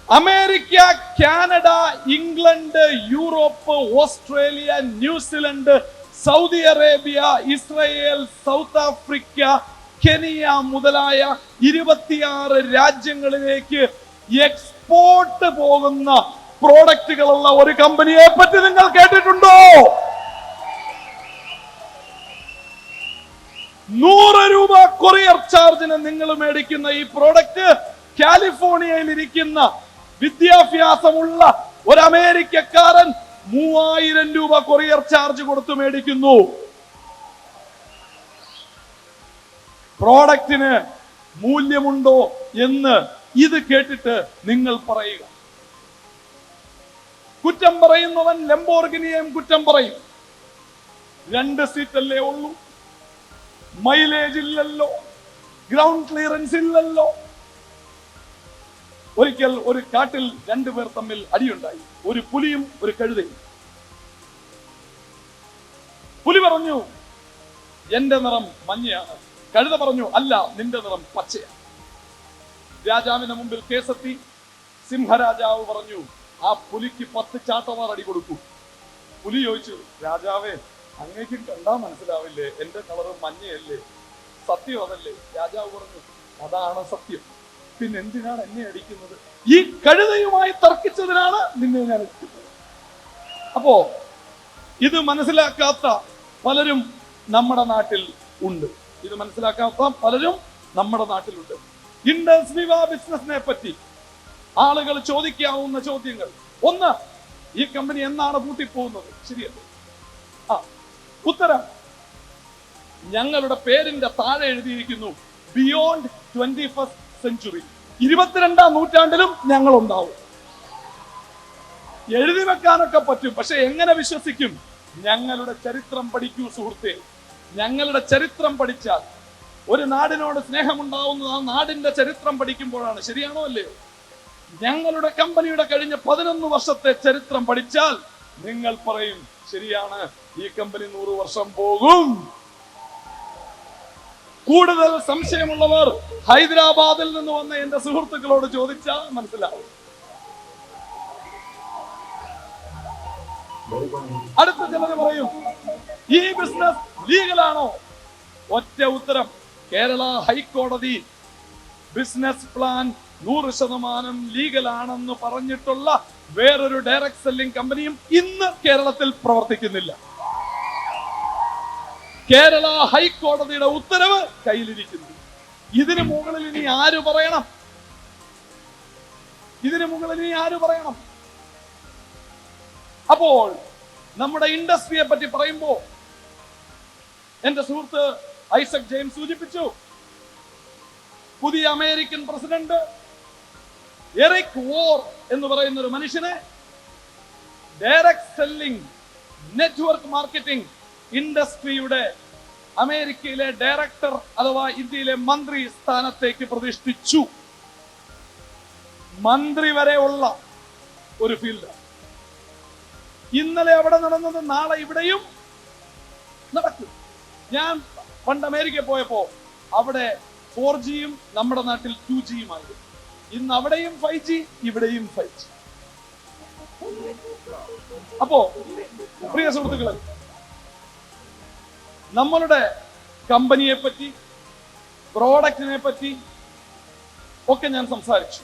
America, Canada, England, Europe, Australia, New Zealand, Saudi Arabia, Israel, south Africa, Kenya മുതലായ 26 രാജ്യങ്ങളിലേക്ക് എക്സ്പോർട്ട് പോകുന്ന പ്രോഡക്റ്റുകളുള്ള ഒരു കമ്പനിയെ പറ്റി നിങ്ങൾ കേട്ടിട്ടുണ്ടോ? 100 രൂപ കൊറിയർ ചാർജിന് നിങ്ങൾ മേടിക്കുന്ന ഈ പ്രോഡക്റ്റ് കാലിഫോർണിയയിൽ ഇരിക്കുന്ന വിദ്യാഭ്യാസമുള്ള ഒരു അമേരിക്കക്കാരൻ 3000 രൂപ കൊറിയർ ചാർജ് കൊടുത്തു മേടിക്കുന്നു. പ്രോഡക്റ്റിന് മൂല്യമുണ്ടോ എന്ന് ഇത് കേട്ടിട്ട് നിങ്ങൾ പറയുക. കുറ്റം പറയുന്നവൻ ലംബോർഗിനിയെയും കുറ്റം പറയും. 2 സീറ്റല്ലേ ഉള്ളൂ, മൈലേജ് ഇല്ലല്ലോ, ഗ്രൗണ്ട് ക്ലിയറൻസ് ഇല്ലല്ലോ. ഒരിക്കൽ ഒരു കാട്ടിൽ 2 പേർ തമ്മിൽ അടിയുണ്ടായി, ഒരു പുലിയും ഒരു കഴുതയും. പുലി പറഞ്ഞു എന്റെ നിറം മഞ്ഞയാണ്, കഴുത പറഞ്ഞു അല്ല നിന്റെ നിറം പച്ചയാണ്. രാജാവിന്റെ മുമ്പിൽ കേസെത്തി. സിംഹരാജാവ് പറഞ്ഞു ആ പുലിക്ക് 10 ചാട്ടവാർ അടി കൊടുക്കൂ. പുലി ചോദിച്ചു, രാജാവേ അങ്ങേക്ക് കണ്ടാ മനസ്സിലാവില്ലേ, എന്റെ കളറ് മഞ്ഞയല്ലേ, സത്യം അതല്ലേ? രാജാവ് പറഞ്ഞു അതാണ് സത്യം, പിന്നെ എന്തിനാണ് എന്നെ അടിക്കുന്നത്? ഈ കഴുതയുമായി തർക്കിച്ചതിനാണ് നിന്നെ ഞാൻ അടിക്കുന്നത്. അപ്പോ ഇത് മനസ്സിലാക്കാത്ത പലരും നമ്മുടെ നാട്ടിൽ ഉണ്ട്. ഇത് മനസ്സിലാക്കാത്ത പലരും നമ്മുടെ നാട്ടിലുണ്ട്. ഇൻഡസ് വിവ ബിസിനസിനെ പറ്റി ആളുകൾ ചോദിക്കാവുന്ന ചോദ്യങ്ങൾ: 1, ഈ കമ്പനി എന്നാണ് പൂട്ടിപ്പോകുന്നത്? ശരിയല്ലേ? ഉത്തരം: ഞങ്ങളുടെ പേരിന്റെ താഴെ എഴുതിയിരിക്കുന്നു ബിയോണ്ട് 21st സെഞ്ചുറി. 22ാം നൂറ്റാണ്ടിലും ഞങ്ങൾ ഉണ്ടാവും. എഴുതി വെക്കാനൊക്കെ പറ്റും, പക്ഷെ എങ്ങനെ വിശ്വസിക്കും? ഞങ്ങളുടെ ചരിത്രം പഠിക്കൂ സുഹൃത്തെ. ഞങ്ങളുടെ ചരിത്രം പഠിച്ചാൽ ഒരു നാടിനോട് സ്നേഹമുണ്ടാവുന്നത് ആ നാടിന്റെ ചരിത്രം പഠിക്കുമ്പോഴാണ്. ശരിയാണോ അല്ലയോ? ഞങ്ങളുടെ കമ്പനിയുടെ കഴിഞ്ഞ 11 വർഷത്തെ ചരിത്രം പഠിച്ചാൽ നിങ്ങൾ പറയും ശരിയാണ്, ഈ കമ്പനി 100 വർഷം പോകും. കൂടുതൽ സംശയമുള്ളവർ ഹൈദരാബാദിൽ നിന്ന് വന്ന എന്റെ സുഹൃത്തുക്കളോട് ചോദിച്ചാൽ മനസ്സിലാവും. അടുത്ത ചിലർ പറയും ഈ ബിസിനസ് ലീഗലാണോ? ഒറ്റ ഉത്തരം: കേരള ഹൈക്കോടതി ബിസിനസ് പ്ലാൻ 100% ലീഗലാണെന്ന് പറഞ്ഞിട്ടുള്ള വേറൊരു ഡയറക്ട് സെല്ലിംഗ് കമ്പനിയും ഇന്ന് കേരളത്തിൽ പ്രവർത്തിക്കുന്നില്ല. കേരള ഹൈക്കോടതിയുടെ ഉത്തരവ് കയ്യിലിരിക്കുന്നു. ഇതിനു മുകളിൽ ഇനി ആര് പറയണം? ഇതിനു മുകളിൽ ഇനി ആര് പറയണം? അപ്പോൾ നമ്മുടെ ഇൻഡസ്ട്രിയെ പറ്റി പറയുമ്പോ എന്റെ സുഹൃത്ത് ഐസക് ജെയിംസ് സൂചിപ്പിച്ചു, പുതിയ അമേരിക്കൻ പ്രസിഡന്റ് എറിക് വോർ എന്ന് പറയുന്ന ഒരു മനുഷ്യനെ ഡയറക്ട് സെല്ലിംഗ്, നെറ്റ്വർക്ക് മാർക്കറ്റിംഗ് ഇൻഡസ്ട്രിയുടെ അമേരിക്കയിലെ ഡയറക്ടർ അഥവാ ഇന്ത്യയിലെ മന്ത്രി സ്ഥാനത്തേക്ക് പ്രതിഷ്ഠിച്ചു. മന്ത്രി വരെ ഉള്ള ഒരു ഫീൽഡ്. ഇന്നലെ അവിടെ നടന്നത് നാളെ ഇവിടെയും നടക്കും. ഞാൻ പണ്ട് അമേരിക്കയിൽ പോയപ്പോ അവിടെ 4Gയും നമ്മുടെ നാട്ടിൽ 2Gയുമായിരുന്നു. ഇന്ന് അവിടെയും 5G, ഇവിടെയും 5G. അപ്പോ പ്രിയ സുഹൃത്തുക്കളെ, നമ്മളുടെ കമ്പനിയെ പറ്റി, പ്രോഡക്റ്റിനെ പറ്റി ഒക്കെ ഞാൻ സംസാരിച്ചു.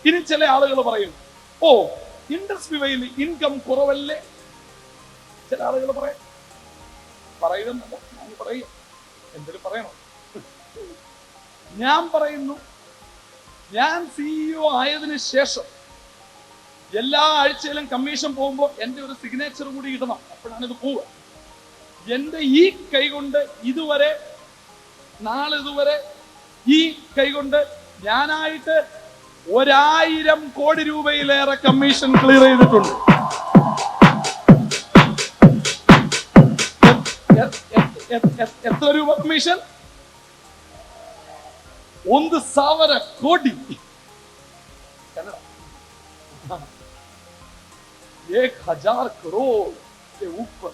ഇനി ചില ആളുകൾ പറയും, ഓ ഇൻഡസ് വിവയിൽ ഇൻകം കുറവല്ലേ? ചില ആളുകൾ പറയുന്നുണ്ട്. ഞാൻ പറയും, എന്തെങ്കിലും പറയണോ? ഞാൻ പറയുന്നു, ഞാൻ CEO ആയതിനു ശേഷം എല്ലാ ആഴ്ചയിലും കമ്മീഷൻ പോകുമ്പോൾ എന്റെ ഒരു സിഗ്നേച്ചർ കൂടി ഇടണം, അപ്പോഴാണ് ഇത് പോവുക. എന്റെ ഈ കൈ കൊണ്ട് ഇതുവരെ നാളിതുവരെ ഈ കൈ കൊണ്ട് ഞാനായിട്ട് 1000 കോടി രൂപയിലേറെ കമ്മീഷൻ ക്ലിയർ ചെയ്തിട്ടുണ്ട്. എത്ര രൂപ കമ്മീഷൻ? 1,000 കോടി. 1000 करोड़ के ऊपर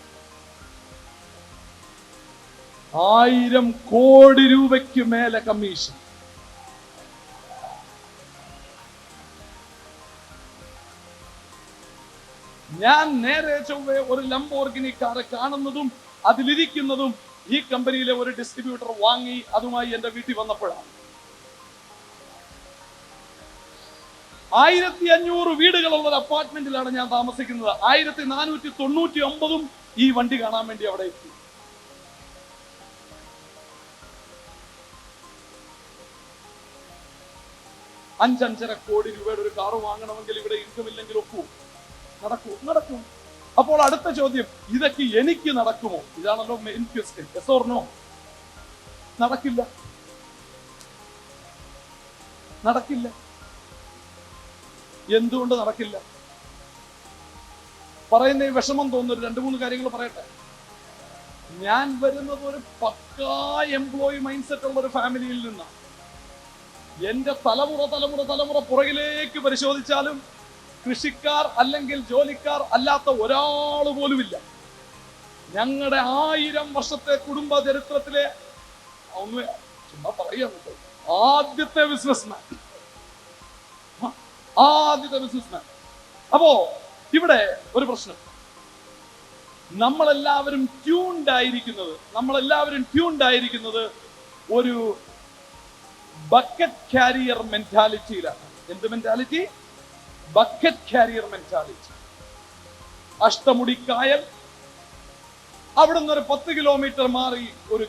1000 കോടി രൂപയ്ക്ക് മേലെ കമ്മീഷൻ. ഞാൻ നേരെ ചൊവ്വേ ഒരു ലംബോർഗിനി കാർ കാണുന്നതും അതിലിരിക്കുന്നതും ഈ കമ്പനിയിലെ ഒരു ഡിസ്ട്രിബ്യൂട്ടർ വാങ്ങി അതുമായി എന്റെ വീട്ടിൽ വന്നപ്പോഴാണ്. 1500 വീടുകളുള്ള ഒരു അപ്പാർട്ട്മെന്റിലാണ് ഞാൻ താമസിക്കുന്നത്. 1499 ഈ വണ്ടി കാണാൻ വേണ്ടി അവിടെ എത്തി. $5.5 കോടി രൂപയുടെ ഒരു കാറ് വാങ്ങണമെങ്കിൽ ഇവിടെ ഇൻകം ഇല്ലെങ്കിൽ ഒക്കൂ? നടക്കും. അപ്പോൾ അടുത്ത ചോദ്യം, ഇതൊക്കെ എനിക്ക് നടക്കുമോ? ഇതാണല്ലോ main question. Yes or no? നടക്കില്ല. എന്തുകൊണ്ട് നടക്കില്ല? പറയുന്ന വിഷമം തോന്നുന്നു. 2-3 കാര്യങ്ങൾ പറയട്ടെ. ഞാൻ വരുന്നത് ഒരു പക്കാ എംപ്ലോയി മൈൻഡ് സെറ്റ് ഉള്ള ഒരു ഫാമിലിയിൽ നിന്നാണ്. എന്റെ തലമുറ പുറകിലേക്ക് പരിശോധിച്ചാലും കൃഷിക്കാർ അല്ലെങ്കിൽ ജോലിക്കാർ അല്ലാത്ത ഒരാൾ പോലുമില്ല. ഞങ്ങളുടെ 1000 വർഷത്തെ കുടുംബ ചരിത്രത്തിലെ ചുമ്മാ പറയാ ആദ്യത്തെ ബിസിനസ്മാൻ. അപ്പോ ഇവിടെ ഒരു പ്രശ്നം, നമ്മളെല്ലാവരും ട്യൂൺഡ് ആയിരിക്കുന്നത് ഒരു ബക്കറ്റ് കാരിയർ മെന്റാലിറ്റിയിലാണ്. എന്ത് മെന്റാലിറ്റി? Bucket carrier mentality. അഷ്ടമുടിക്കായൽ, അവിടുന്ന് ഒരു 10 കിലോമീറ്റർ മാറി ഒരു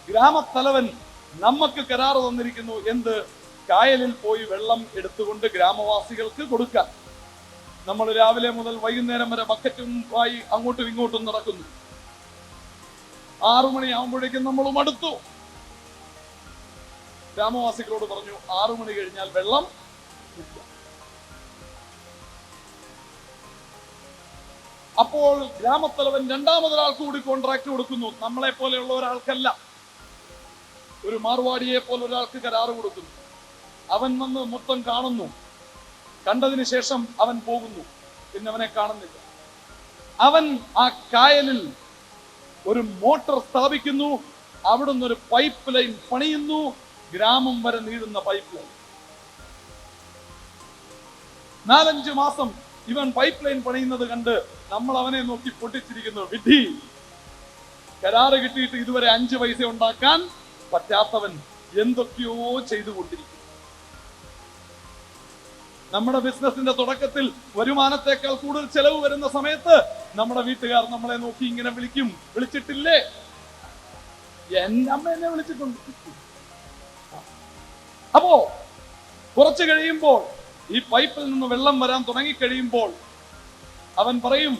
ഗ്രാമത്തലവൻ നമുക്ക് കരാറ് തന്നിരിക്കുന്നു. എന്ത്? കായലിൽ പോയി വെള്ളം എടുത്തുകൊണ്ട് ഗ്രാമവാസികൾക്ക് കൊടുക്കാൻ. നമ്മൾ രാവിലെ മുതൽ വൈകുന്നേരം വരെ ബക്കറ്റും ആയി അങ്ങോട്ടും ഇങ്ങോട്ടും നടക്കുന്നു. 6 മണിയാകുമ്പോഴേക്കും നമ്മൾ മടുത്തു. ഗ്രാമവാസികളോട് പറഞ്ഞു 6 മണി കഴിഞ്ഞാൽ വെള്ളം ഇല്ല. അപ്പോൾ ഗ്രാമത്തലവൻ രണ്ടാമതൊരാൾക്ക് കൂടി കോൺട്രാക്ട് കൊടുക്കുന്നു. നമ്മളെ പോലെയുള്ള ഒരാൾക്കല്ല, ഒരു മാർവാടിയെ പോലെ ഒരാൾക്ക് കരാറ് കൊടുക്കുന്നു. അവൻ വന്ന് മൊത്തം കാണുന്നു. കണ്ടതിന് ശേഷം അവൻ പോകുന്നു. പിന്നെ അവനെ കാണുന്നില്ല. അവൻ ആ കായലിൽ ഒരു മോട്ടോർ സ്ഥാപിക്കുന്നു. അവിടുന്ന് ഒരു പൈപ്പ് ലൈൻ പണിയുന്നു. ഗ്രാമം വരെ നീളുന്ന പൈപ്പ് ലൈൻ. 4-5 മാസം ഇവൻ പൈപ്പ് ലൈൻ പണിയുന്നത് കണ്ട് നമ്മൾ അവനെ നോക്കി പൊട്ടിച്ചിരിക്കുന്നു. വിധി, കരാറ് കിട്ടിയിട്ട് ഇതുവരെ 5 പൈസ ഉണ്ടാക്കാൻ പറ്റാത്തവൻ എന്തൊക്കെയോ ചെയ്തുകൊണ്ടിരിക്കും. നമ്മുടെ ബിസിനസിന്റെ തുടക്കത്തിൽ വരുമാനത്തെക്കാൾ കൂടുതൽ ചെലവ് വരുന്ന സമയത്ത് നമ്മുടെ വീട്ടുകാർ നമ്മളെ നോക്കി ഇങ്ങനെ വിളിക്കും. വിളിച്ചിട്ടില്ലേ? എന്റെ അമ്മ എന്നെ വിളിച്ചിട്ടുണ്ട്. അപ്പോ കുറച്ച് കഴിയുമ്പോൾ ഈ പൈപ്പിൽ നിന്ന് വെള്ളം വരാൻ തുടങ്ങിക്കഴിയുമ്പോൾ അവൻ പറയും,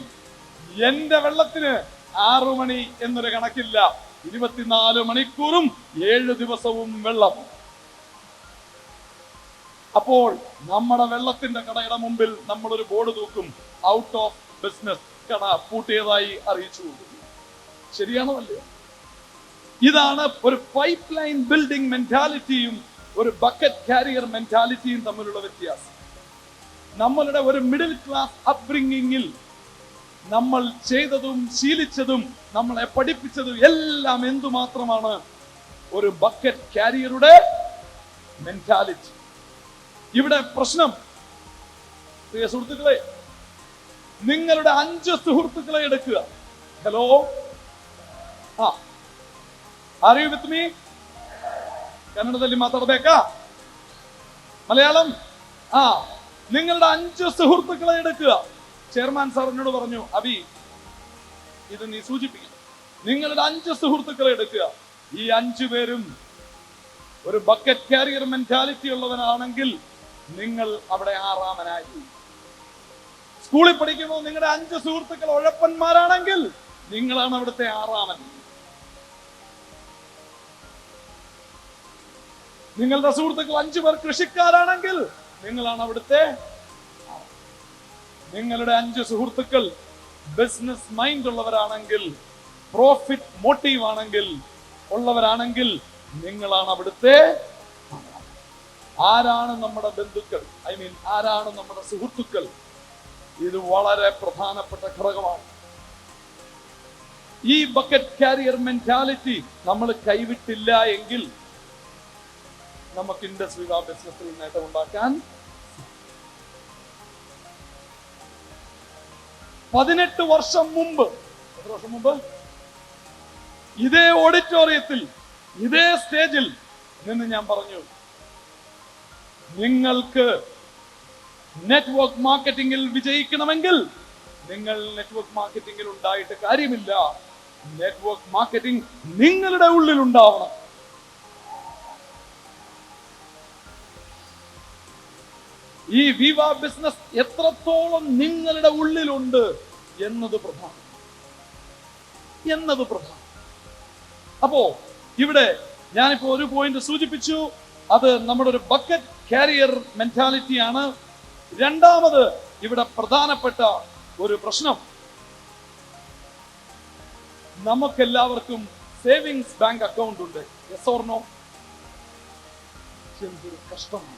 എന്റെ വെള്ളത്തിന് 6 മണി എന്നൊരു കണക്കില്ല, 24 മണിക്കൂറും 7 ദിവസവും വെള്ളം. അപ്പോൾ നമ്മുടെ വെള്ളത്തിന്റെ കടയുടെ മുമ്പിൽ നമ്മളൊരു ബോർഡ് തൂക്കും, ഔട്ട് ഓഫ് ബിസിനസ്, കട പൂട്ടിയതായി അറിയിച്ചു. ശരിയാണോ അല്ലയോ? ഇതാണ് ഒരു പൈപ്പ് ലൈൻ ബിൽഡിംഗ് മെന്റാലിറ്റിയും ഒരു ബക്കറ്റ് കാരിയർ മെന്റാലിറ്റിയും തമ്മിലുള്ള വ്യത്യാസം. നമ്മളുടെ ഒരു മിഡിൽ ക്ലാസ് അപ്ബ്രിംഗിങ്ങിൽ നമ്മൾ ചെയ്തതും ശീലിച്ചതും നമ്മളെ പഠിപ്പിച്ചതും എല്ലാം എന്തുമാത്രമാണ്? ഒരു ബക്കറ്റ് കാരിയറുടെ മെന്റാലിറ്റി. ഇവിടെ പ്രശ്നം, പ്രിയ സുഹൃത്തുക്കളെ, നിങ്ങളുടെ 5 സുഹൃത്തുക്കളെ എടുക്കുക. Hello, are you with me? ಕನ್ನಡದಲ್ಲಿ ಮಾತಾಡಬೇಕಾ? മലയാളം? നിങ്ങളുടെ 5 സുഹൃത്തുക്കളെ എടുക്കുക. ചെയർമാൻ സാർ എന്നോട് പറഞ്ഞു, അബി ഇത് നീ സൂചിപ്പിക്കും. നിങ്ങളുടെ 5 സുഹൃത്തുക്കളെ എടുക്കുക. ഈ 5 പേരും ഒരു ബക്കറ്റ് കാരിയർ മെന്റാലിറ്റി ഉള്ളവനാണെങ്കിൽ നിങ്ങൾ അവിടെ 6-ാമനായി. സ്കൂളിൽ പഠിക്കുമ്പോൾ നിങ്ങളുടെ 5 സുഹൃത്തുക്കൾ ഉഴപ്പന്മാരാണെങ്കിൽ നിങ്ങളാണ് അവിടുത്തെ 6-ാമൻ. നിങ്ങളുടെ സുഹൃത്തുക്കൾ 5 പേർ കൃഷിക്കാരാണെങ്കിൽ നിങ്ങളാണ് അവിടുത്തെ. നിങ്ങളുടെ 5 സുഹൃത്തുക്കൾ ബിസിനസ് മൈൻഡ് ഉള്ളവരാണെങ്കിൽ, പ്രോഫിറ്റ് മോട്ടീവ് ആണെങ്കിൽ ഉള്ളവരാണെങ്കിൽ നിങ്ങളാണ് അവിടുത്തെ. ആരാണ് നമ്മുടെ ബന്ധുക്കൾ? ആരാണ് നമ്മുടെ സുഹൃത്തുക്കൾ? ഇത് വളരെ പ്രധാനപ്പെട്ട ഘടകമാണ്. ഈ ബക്കറ്റ് കാരിയർ മെന്റാലിറ്റി നമ്മൾ കൈവിട്ടില്ല എങ്കിൽ നമുക്ക് ഇൻഡസ്ട്രി ബിസിനസ്സിൽ നേട്ടം ഉണ്ടാക്കാൻ. 18 വർഷം മുമ്പ് എത്ര വർഷം മുമ്പ് ഇതേ ഓഡിറ്റോറിയത്തിൽ ഇതേ സ്റ്റേജിൽ നിന്ന് ഞാൻ പറഞ്ഞു, നിങ്ങൾക്ക് നെറ്റ്വർക്ക് മാർക്കറ്റിംഗിൽ വിജയിക്കണമെങ്കിൽ നിങ്ങൾ നെറ്റ്വർക്ക് മാർക്കറ്റിംഗിൽ ഉണ്ടായിട്ട് കാര്യമില്ല, നെറ്റ്വർക്ക് മാർക്കറ്റിംഗ് നിങ്ങളുടെ ഉള്ളിൽ ഉണ്ടാവണം. ഈ വിവ ബിസിനസ് എത്രത്തോളം നിങ്ങളുടെ ഉള്ളിലുണ്ട് എന്നത് പ്രധാനം. അപ്പോ ഇവിടെ ഞാനിപ്പോ ഒരു പോയിന്റ് സൂചിപ്പിച്ചു, അത് നമ്മുടെ ഒരു ബക്കറ്റ് കാരിയർ മെന്റാലിറ്റി ആണ്. രണ്ടാമത് ഇവിടെ പ്രധാനപ്പെട്ട ഒരു പ്രശ്നം, നമുക്കെല്ലാവർക്കും സേവിങ്സ് ബാങ്ക് അക്കൗണ്ട് ഉണ്ട്. Yes or no? എന്തൊരു കഷ്ടമാണ്.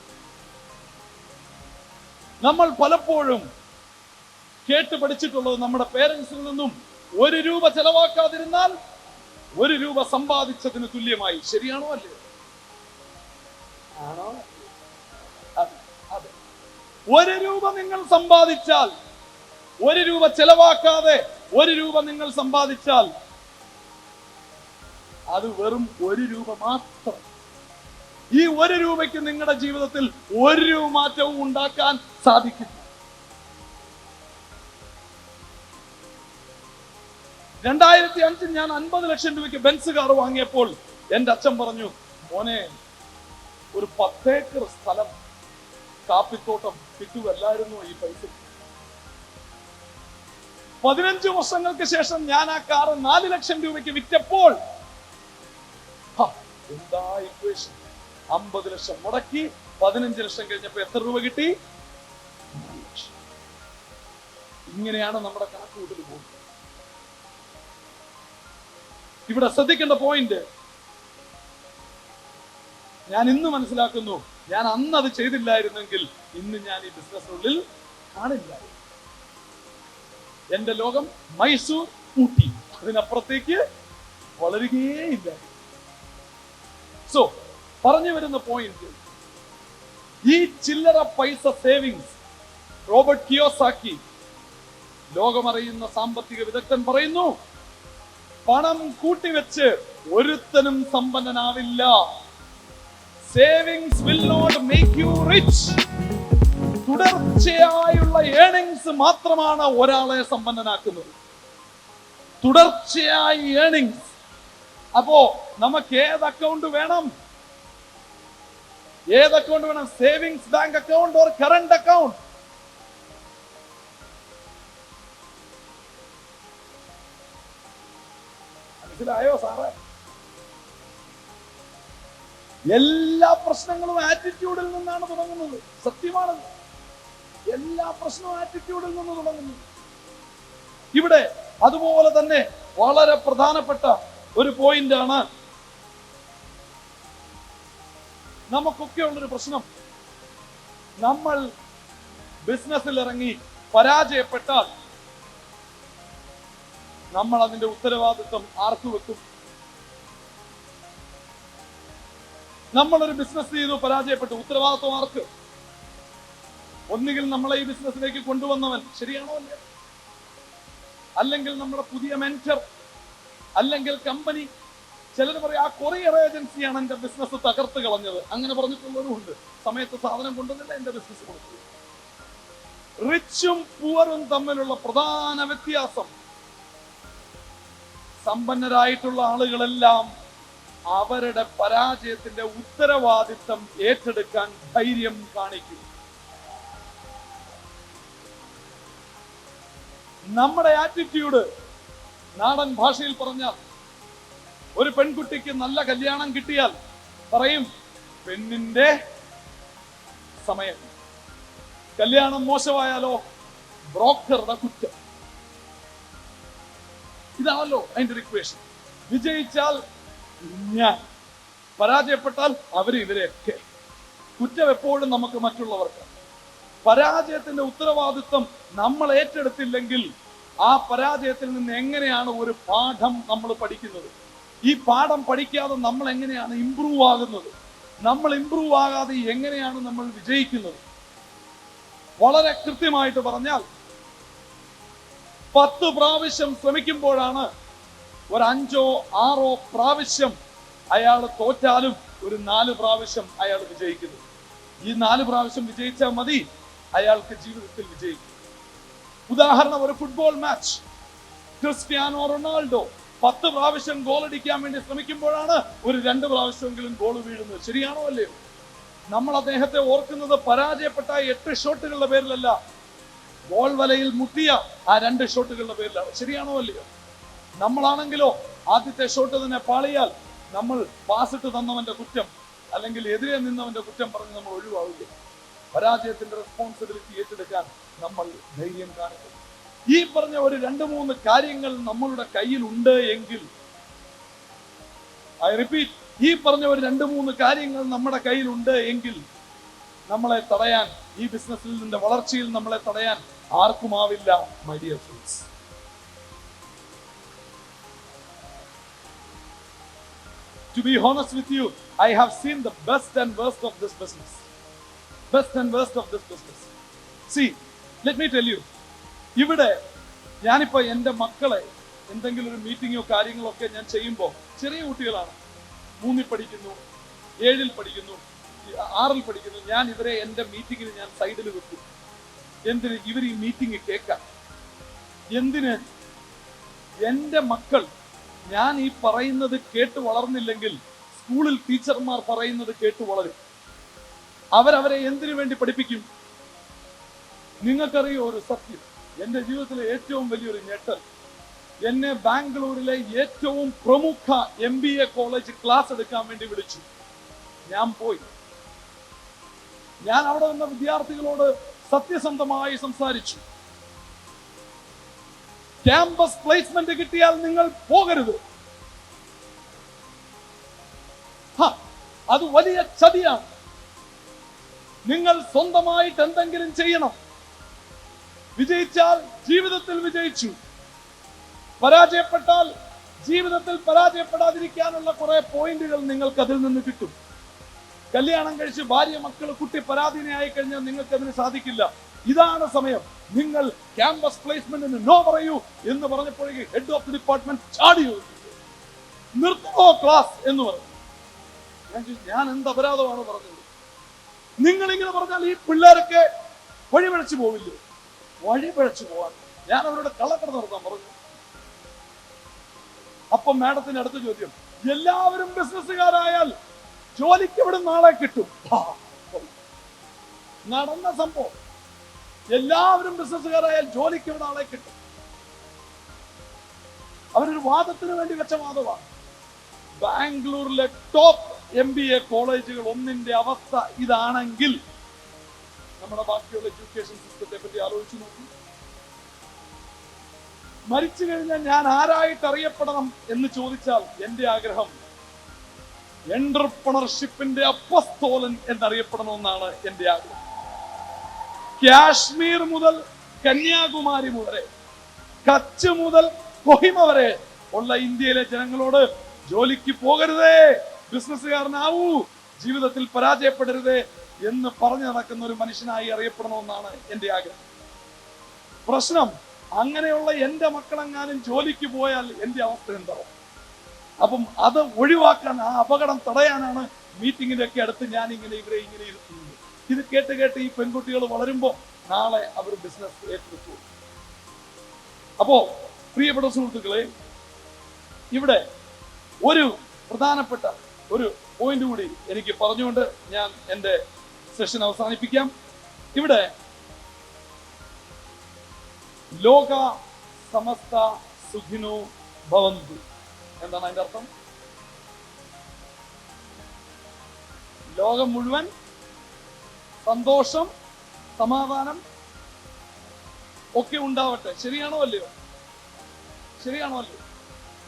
നമ്മൾ പലപ്പോഴും കേട്ട് പഠിച്ചിട്ടുള്ളത് നമ്മുടെ പേരൻസിൽ നിന്നും 1 രൂപ ചെലവാക്കാതിരുന്നാൽ 1 രൂപ സമ്പാദിച്ചതിന് തുല്യമായി. ശരിയാണോ അല്ലേ? ആണോ? അതെ. 1 രൂപ നിങ്ങൾ സമ്പാദിച്ചാൽ, 1 രൂപ ചെലവാക്കാതെ 1 രൂപ നിങ്ങൾ സമ്പാദിച്ചാൽ അത് വെറും 1 രൂപ മാത്രം. ഈ 1 രൂപയ്ക്ക് നിങ്ങളുടെ ജീവിതത്തിൽ ഒരു മാറ്റവും ഉണ്ടാക്കാൻ സാധിക്കില്ല. 2005 ഞാൻ 50 ലക്ഷം രൂപയ്ക്ക് ബെൻസ് കാർ വാങ്ങിയപ്പോൾ എന്റെ അച്ഛൻ പറഞ്ഞു, മോനെ ഒരു 10 ഏക്കർ സ്ഥലം കാപ്പിത്തോട്ടം കിട്ടുമല്ലായിരുന്നു ഈ പൈസ. 15 വർഷങ്ങൾക്ക് ശേഷം ഞാൻ ആ കാർ 4 ലക്ഷം രൂപയ്ക്ക് വിറ്റപ്പോൾ എന്താ ഇക്വേഷൻ? 50 ലക്ഷം മുടക്കി 15 ലക്ഷം കഴിഞ്ഞപ്പോ എത്ര രൂപ കിട്ടി? 4 ലക്ഷം. ഇങ്ങനെയാണ് നമ്മുടെ കണക്കുകൂട്ടൽ പോകുന്നത്. ഇവിടെ ശ്രദ്ധിക്കേണ്ട പോയിന്റ്, ഞാൻ ഇന്ന് മനസ്സിലാക്കുന്നു, ഞാൻ അന്ന് അത് ചെയ്തില്ലായിരുന്നെങ്കിൽ ഇന്ന് ഞാൻ ഈ ബിസിനസ്സിനുള്ളിൽ കാണില്ലായിരുന്നു. എന്റെ ലോകം മൈസൂർ, ഊട്ടി, അതിനപ്പുറത്തേക്ക് വളരുകയില്ല. സോ പറഞ്ഞു വരുന്ന പോയിന്റ്, ഈ ചില്ലറ പൈസ സേവിങ്സ്, റോബർട്ട് കിയോസാക്കി ലോകമറിയുന്ന സാമ്പത്തിക വിദഗ്ധൻ പറയുന്നു, പണം കൂട്ടിവെച്ച് ഒരുത്തനും സമ്പന്നനാവില്ല. Savings will not make you rich. തുടർച്ചയായുള്ള ഏർണിങ്സ് മാത്രമാണ് ഒരാളെ സമ്പന്നനാക്കുന്നത്. തുടർച്ചയായി ഏർണിങ്സ്. അപ്പോ നമുക്ക് ഏത് അക്കൗണ്ട് വേണം? Savings bank account or current account? മനസ്സിലായോ സാറേ? എല്ലാ പ്രശ്നങ്ങളും ആറ്റിറ്റ്യൂഡിൽ നിന്നാണ് തുടങ്ങുന്നത്. സത്യമാണ്. എല്ലാ പ്രശ്നവും ആറ്റിറ്റ്യൂഡിൽ നിന്ന് തുടങ്ങുന്നു. ഇവിടെ അതുപോലെ തന്നെ വളരെ പ്രധാനപ്പെട്ട ഒരു പോയിന്റ് ആണ്, നമുക്കൊക്കെ ഉള്ളൊരു പ്രശ്നം, നമ്മൾ ബിസിനസ്സിൽ ഇറങ്ങി പരാജയപ്പെട്ടാൽ നമ്മൾ അതിന്റെ ഉത്തരവാദിത്വം ആർക്ക് വെക്കും? നമ്മളൊരു ബിസിനസ് ചെയ്തു, പരാജയപ്പെട്ടു, ഉത്തരവാദിത്വം ആർക്ക്? ഒന്നുകിൽ നമ്മളെ ഈ ബിസിനസ്സിലേക്ക് കൊണ്ടുവന്നവൻ, ശരിയാണോ അല്ലേ? അല്ലെങ്കിൽ നമ്മുടെ പുതിയ മെന്റർ, അല്ലെങ്കിൽ കമ്പനി. ചിലർ പറയും, ആ കൊറിയർ ഏജൻസിയാണ് എന്റെ ബിസിനസ് തകർത്ത് കളഞ്ഞത്. അങ്ങനെ പറഞ്ഞിട്ടുള്ളവരുമുണ്ട്. സമയത്ത് സാധനം കൊണ്ടുവന്നില്ല, എന്റെ ബിസിനസ് കൊടുത്തു. റിച്ചും പുവറും തമ്മിലുള്ള പ്രധാന വ്യത്യാസം, സമ്പന്നരായിട്ടുള്ള ആളുകളെല്ലാം അവരുടെ പരാജയത്തിന്റെ ഉത്തരവാദിത്തം ഏറ്റെടുക്കാൻ ധൈര്യം കാണിക്കും. നമ്മുടെ ആറ്റിറ്റ്യൂഡ്, നാടൻ ഭാഷയിൽ പറഞ്ഞാൽ, ഒരു പെൺകുട്ടിക്ക് നല്ല കല്യാണം കിട്ടിയാൽ പറയും, പെണ്ണിന്റെ സമയം. കല്യാണം മോശമായാലോ, ബ്രോക്കറുടെ കുറ്റം. ഇതാണല്ലോ അതിന്റെ ഇക്വേഷൻ. വിജയിച്ചാൽ ഞാൻ, പരാജയപ്പെട്ടാൽ അവര് ഇവരെയൊക്കെ. കുറ്റം എപ്പോഴും നമുക്ക് മറ്റുള്ളവർക്ക്. പരാജയത്തിന്റെ ഉത്തരവാദിത്വം നമ്മൾ ഏറ്റെടുത്തില്ലെങ്കിൽ ആ പരാജയത്തിൽ നിന്ന് എങ്ങനെയാണ് ഒരു പാഠം നമ്മൾ പഠിക്കുന്നത്? ഈ പാഠം പഠിക്കാതെ നമ്മൾ എങ്ങനെയാണ് ഇംപ്രൂവ് ആകുന്നത്? നമ്മൾ ഇംപ്രൂവ് ആകാതെ എങ്ങനെയാണ് നമ്മൾ വിജയിക്കുന്നത്? വളരെ കൃത്യമായിട്ട് പറഞ്ഞാൽ, 10 പ്രാവശ്യം ശ്രമിക്കുമ്പോഴാണ് ഒരു 5 or 6 പ്രാവശ്യം അയാൾ തോറ്റാലും ഒരു 4 പ്രാവശ്യം അയാൾ വിജയിക്കുന്നു. ഈ 4 പ്രാവശ്യം വിജയിച്ചാൽ മതി, അയാൾക്ക് ജീവിതത്തിൽ വിജയിക്കും. ഉദാഹരണം, ഒരു ഫുട്ബോൾ മാച്ച്. ക്രിസ്ത്യാനോ റൊണാൾഡോ 10 പ്രാവശ്യം ഗോൾ അടിക്കാൻ വേണ്ടി ശ്രമിക്കുമ്പോഴാണ് ഒരു 2 പ്രാവശ്യമെങ്കിലും ഗോൾ വീഴുന്നത്. ശരിയാണോ അല്ലയോ? നമ്മൾ അദ്ദേഹത്തെ ഓർക്കുന്നത് പരാജയപ്പെട്ട 8 ഷോട്ടുകളുടെ പേരിലല്ല, ഗോൾ വലയിൽ മുട്ടിയ ആ 2 ഷോട്ടുകളുടെ പേരിലാണ്. ശരിയാണോ അല്ലയോ? നമ്മളാണെങ്കിലോ ആദ്യത്തെ ഷോട്ട് തന്നെ പാളിയാൽ നമ്മൾ പാസിട്ട് തന്നവന്റെ കുറ്റം അല്ലെങ്കിൽ എതിരെ നിന്നവന്റെ കുറ്റം പറഞ്ഞ് നമ്മൾ ഒഴിവാവില്ല. പരാജയത്തിന്റെ റെസ്പോൺസിബിലിറ്റി ഏറ്റെടുക്കാൻ നമ്മൾ ധൈര്യം കാണിക്കും. ഈ പറഞ്ഞ ഒരു 2-3 കാര്യങ്ങൾ നമ്മളുടെ കയ്യിൽ ഉണ്ട് എങ്കിൽ, ഐ റിപ്പീറ്റ്, ഈ പറഞ്ഞ ഒരു 2-3 കാര്യങ്ങൾ നമ്മുടെ കയ്യിലുണ്ട് എങ്കിൽ നമ്മളെ തടയാൻ, ഈ ബിസിനസ്സിൽ നിന്റെ വളർച്ചയിൽ നമ്മളെ തടയാൻ ആർക്കുമാവില്ല, my dear friends. To be honest with you, I have seen the best and worst of this business. Best and worst of this business. See, let me tell you. ഇവിടെ ഞാനിപ്പോ എൻ്റെ മക്കളെ എന്തെങ്കിലും ഒരു മീറ്റിങ്ങോ കാര്യങ്ങളോ ഒക്കെ ഞാൻ ചെയ്യുമ്പോൾ, ചെറിയ കുട്ടികളാണ്, 3-ൽ പഠിക്കുന്നു, 7-ൽ പഠിക്കുന്നു, 6-ൽ പഠിക്കുന്നു, ഞാൻ ഇവരെ എൻ്റെ മീറ്റിങ്ങിന് ഞാൻ സൈഡിൽ വെക്കും. എന്തിന്? ഇവർ ഈ മീറ്റിംഗ് കേൾക്കാൻ. എന്തിന്? എൻ്റെ മക്കൾ ഞാൻ ഈ പറയുന്നത് കേട്ട് വളർന്നില്ലെങ്കിൽ സ്കൂളിൽ ടീച്ചർമാർ പറയുന്നത് കേട്ട് വളരും. അവരവരെ എന്തിനു വേണ്ടി പഠിപ്പിക്കും? നിങ്ങൾക്കറിയോ ഒരു സത്യം, എൻ്റെ ജീവിതത്തിലെ ഏറ്റവും വലിയൊരു ഞെട്ടൽ, എന്നെ ബാംഗ്ലൂരിലെ ഏറ്റവും പ്രമുഖ MBA കോളേജ് ക്ലാസ് എടുക്കാൻ വേണ്ടി വിളിച്ചു. ഞാൻ പോയി. ഞാൻ അവിടെ നിന്ന വിദ്യാർത്ഥികളോട് സത്യസന്ധമായി സംസാരിച്ചു. ക്യാമ്പസ് പ്ലേസ്മെന്റ് കിട്ടിയാൽ നിങ്ങൾ പോകരുത്. അത് വലിയ ചതിയാണ്. നിങ്ങൾ സ്വന്തമായിട്ട് എന്തെങ്കിലും ചെയ്യണം. വിജയിച്ചാൽ ജീവിതത്തിൽ വിജയിച്ചു, പരാജയപ്പെട്ടാൽ ജീവിതത്തിൽ പരാജയപ്പെടാതിരിക്കാനുള്ള കുറെ പോയിന്റുകൾ നിങ്ങൾക്ക് അതിൽ നിന്ന് കിട്ടും. കല്യാണം കഴിച്ച് ഭാര്യ, മക്കൾ, കുട്ടി പരാധീനയായി കഴിഞ്ഞാൽ നിങ്ങൾക്ക് അതിന് സാധിക്കില്ല. ഇതാണ് സമയം. നിങ്ങൾ ക്യാമ്പസ് പ്ലേസ്മെന്റിന് നോ പറയൂ എന്ന് പറഞ്ഞപ്പോഴേക്ക് ഹെഡ് ഓഫ് ദി ഡിപ്പാർട്ട്മെന്റ് ചാടി നിർത്തുമോ ക്ലാസ് എന്ന് പറഞ്ഞു. ഞാൻ എന്ത് അപരാധമാണ് പറഞ്ഞത്? നിങ്ങൾ ഇങ്ങനെ പറഞ്ഞാൽ ഈ പിള്ളേരൊക്കെ വഴിപിഴച്ചു പോവില്ലേ? വഴിപിഴച്ചു പോവാൻ ഞാൻ അവരോട് കള്ളക്കട നടത്താൻ പറഞ്ഞു. അപ്പം മാഡത്തിന്റെ അടുത്ത ചോദ്യം, എല്ലാവരും ബിസിനസ്സുകാരായാൽ ജോലിക്ക് ഇവിടെ നാളെ കിട്ടും. നടന്ന സംഭവം. എല്ലാവരും ബിസിനസ്സുകാരായാൽ ജോലിക്ക് ഇവിടെ ആളെ കിട്ടും. അവരൊരു വാദത്തിന് വേണ്ടി വെച്ച വാദമാണ്. ബാംഗ്ലൂരിലെ ടോപ്പ് MBA കോളേജുകൾ ഒന്നിന്റെ അവസ്ഥ ഇതാണെങ്കിൽ നമ്മുടെ ബാക്കിയുള്ള എഡ്യൂക്കേഷൻ സിസ്റ്റത്തെ പറ്റി ആലോചിച്ചു നോക്കി. മരിച്ചു കഴിഞ്ഞാൽ ഞാൻ ആരായിട്ട് അറിയപ്പെടണം എന്ന് ചോദിച്ചാൽ എന്റെ ആഗ്രഹം എന്റർപ്രണർഷിപ്പിന്റെ അപ്പസ്തോലൻ എന്നറിയപ്പെടണമെന്നാണ് എന്റെ ആഗ്രഹം. കാശ്മീർ മുതൽ കന്യാകുമാരി വരെ, കച്ച് മുതൽ കൊഹിമ വരെ ഉള്ള ഇന്ത്യയിലെ ജനങ്ങളോട് ജോലിക്ക് പോകരുതേ, ബിസിനസ്സുകാരനാവൂ, ജീവിതത്തിൽ പരാജയപ്പെടരുതേ എന്ന് പറഞ്ഞു നടക്കുന്ന ഒരു മനുഷ്യനായി അറിയപ്പെടണമെന്നാണ് എന്റെ ആഗ്രഹം. പ്രശ്നം, അങ്ങനെയുള്ള എന്റെ മക്കളെങ്ങാനും ജോലിക്ക് പോയാൽ എന്റെ അവസ്ഥ എന്താവും? അപ്പം അത് ഒഴിവാക്കാൻ, ആ അപകടം തടയാനാണ് മീറ്റിങ്ങിന്റെ ഒക്കെ അടുത്ത് ഞാൻ ഇവരെ ഇങ്ങനെ ഇരുത്തുന്നത്. ഇത് കേട്ട് കേട്ട് ഈ പെൺകുട്ടികൾ വളരുമ്പോൾ നാളെ അവർ ബിസിനസ് ഏറ്റെടുത്തു. അപ്പോ പ്രിയപ്പെട്ട സുഹൃത്തുക്കളെ, ഇവിടെ ഒരു പ്രധാനപ്പെട്ട ഒരു പോയിന്റ് കൂടി എനിക്ക് പറഞ്ഞുകൊണ്ട് ഞാൻ എൻ്റെ സെഷൻ അവസാനിപ്പിക്കാം. ഇവിടെ ലോക സമസ്ത സുഖിനോ ഭവന്തു എന്താണ് അതിന്റെ അർത്ഥം? ലോകം മുഴുവൻ സന്തോഷം, സമാധാനം ഒക്കെ ഉണ്ടാവട്ടെ. ശരിയാണോ അല്ലയോ? ശരിയാണോ അല്ലയോ?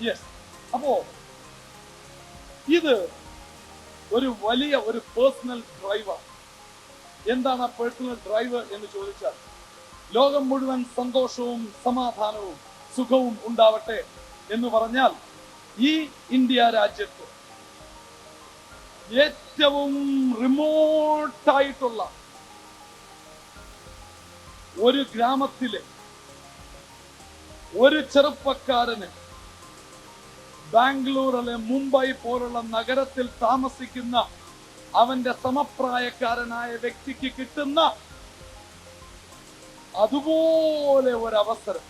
യെസ്. അപ്പോ ഇത് ഒരു വലിയ ഒരു പേഴ്സണൽ ഡ്രൈവർ. എന്താണ് ആ പേഴ്സണൽ ഡ്രൈവർ എന്ന് ചോദിച്ചാൽ, ലോകം മുഴുവൻ സന്തോഷവും സമാധാനവും സുഖവും ഉണ്ടാവട്ടെ എന്ന് പറഞ്ഞാൽ, ഈ ഇന്ത്യ രാജ്യത്ത് ഏറ്റവും റിമോട്ടായിട്ടുള്ള ഒരു ഗ്രാമത്തിലെ ഒരു ചെറുപ്പക്കാരന് ബാംഗ്ലൂർ അല്ലെ മുംബൈ പോലുള്ള നഗരത്തിൽ താമസിക്കുന്ന അവന്റെ സമപ്രായക്കാരനായ വ്യക്തിക്ക് കിട്ടുന്ന അതുപോലെ ഒരവസരം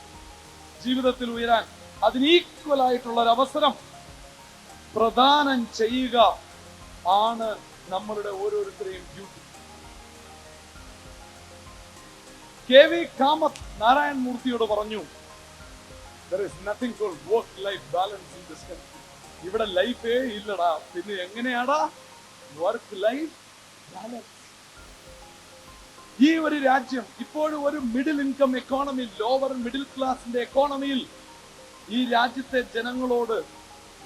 ജീവിതത്തിൽ ഉയരാൻ അതിന് ഈക്വൽ ആയിട്ടുള്ള ഒരു അവസരം പ്രദാനം ചെയ്യുക ആണ് നമ്മളുടെ ഓരോരുത്തരെയും ഡ്യൂട്ടി. KV കാമത്ത് നാരായൺ മൂർത്തിയോട് പറഞ്ഞു, there is nothing called work life balance in this country. ഇവിടെ ലൈഫേ ഇല്ലടാ, പിന്നെ എങ്ങനെയാടാ വർക്ക് ലൈഫ് ബാലൻസ്? ഈ ഒരു രാജ്യം ഇപ്പോഴും ഒരു middle income economy, lower middle ക്ലാസിന്റെ എക്കോണമിയിൽ ഈ രാജ്യത്തെ ജനങ്ങളോട്,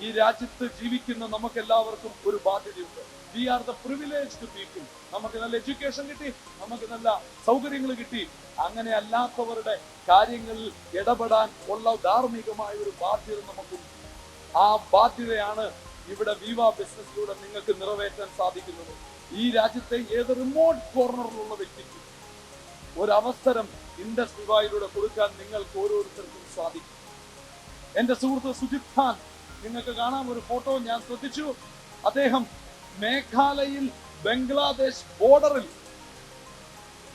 ഈ രാജ്യത്ത് ജീവിക്കുന്ന നമുക്ക് എല്ലാവർക്കും ഒരു ബാധ്യതയുണ്ട്. We are the privileged people. നമുക്ക് നല്ല എഡ്യൂക്കേഷൻ കിട്ടി, നമുക്ക് നല്ല സൗകര്യങ്ങൾ കിട്ടി. അങ്ങനെ അല്ലാത്തവരുടെ കാര്യങ്ങളിൽ ഇടപെടാൻ ഉള്ള ധാർമ്മികമായ ഒരു ബാധ്യത നമുക്കുണ്ട്. ആ ബാധ്യതയാണ് ഇവിടെ വിവ ബിസിനസ്സിലൂടെ നിങ്ങൾക്ക് നിറവേറ്റാൻ സാധിക്കുന്നത്. ഈ രാജ്യത്തെ ഏത് റിമോട്ട് കോർണറിലുള്ള വ്യക്തിക്കും ഒരു അവസരം ഇൻഡസ്ട്രി വിവയിലൂടെ കൊടുക്കാൻ നിങ്ങൾക്ക് ഓരോരുത്തർക്കും സാധിക്കും. എന്റെ സുഹൃത്ത് സുജിത് ഖാൻ, നിങ്ങൾക്ക് കാണാം ഒരു ഫോട്ടോ, ഞാൻ ശ്രദ്ധിച്ചു. അദ്ദേഹം മേഘാലയയിൽ ബംഗ്ലാദേശ് ബോർഡറിൽ,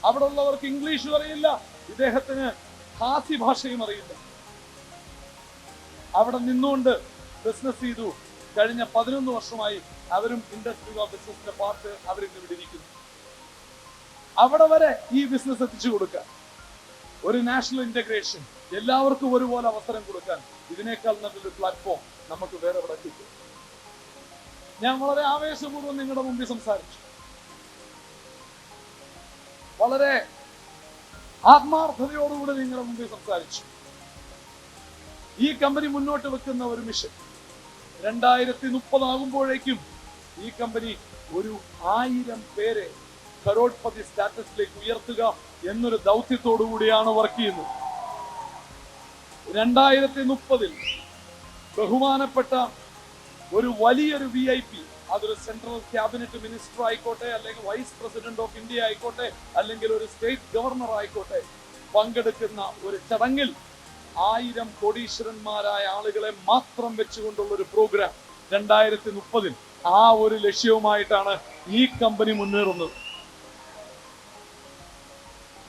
അവിടെ ഉള്ളവർക്ക് ഇംഗ്ലീഷും അറിയില്ല, ഇദ്ദേഹത്തിന് ഖാസി ഭാഷയും അറിയില്ല. അവിടെ നിന്നുകൊണ്ട് ബിസിനസ് ചെയ്തു. കഴിഞ്ഞ 11 വർഷമായി അവരും ഇൻഡസ്ട്രി ഓഫ് ബിസിനസിന്റെ പാർട്ട് അവരിന്ന് ഇവിടെ ഇരിക്കുന്നു. അവിടെ വരെ ഈ ബിസിനസ് എത്തിച്ചു കൊടുക്കാൻ, ഒരു നാഷണൽ ഇന്റഗ്രേഷൻ, എല്ലാവർക്കും ഒരുപോലെ അവസരം കൊടുക്കാൻ ഇതിനേക്കാൾ നല്ലൊരു പ്ലാറ്റ്ഫോം നമുക്ക് വേറെ ഇവിടെ കിട്ടും. ഞാൻ വളരെ ആവേശപൂർവ്വം നിങ്ങളുടെ മുമ്പിൽ സംസാരിച്ചു, വളരെ ആത്മാർത്ഥതയോടുകൂടി നിങ്ങളുടെ മുമ്പിൽ സംസാരിച്ചു. ഈ കമ്പനി മുന്നോട്ട് വെക്കുന്ന ഒരു മിഷൻ 2030 ആകുമ്പോഴേക്കും ഈ കമ്പനി ഒരു 1000 പേരെ കരോഡ്പതി സ്റ്റാറ്റസിലേക്ക് ഉയർത്തുക എന്നൊരു ദൗത്യത്തോടു കൂടിയാണ് വർക്ക് ചെയ്യുന്നത്. 2030 ബഹുമാനപ്പെട്ട ഒരു വലിയൊരു VIP, അതൊരു സെൻട്രൽ ക്യാബിനറ്റ് മിനിസ്റ്റർ ആയിക്കോട്ടെ, അല്ലെങ്കിൽ വൈസ് പ്രസിഡന്റ് ഓഫ് ഇന്ത്യ ആയിക്കോട്ടെ, അല്ലെങ്കിൽ ഒരു സ്റ്റേറ്റ് ഗവർണർ ആയിക്കോട്ടെ, പങ്കെടുക്കുന്ന ഒരു ചടങ്ങിൽ 1000 കോടീശ്വരന്മാരായ ആളുകളെ മാത്രം വെച്ചുകൊണ്ടുള്ള ഒരു പ്രോഗ്രാം 2030 ആ ഒരു ലക്ഷ്യവുമായിട്ടാണ് ഈ കമ്പനി മുന്നേറുന്നത്.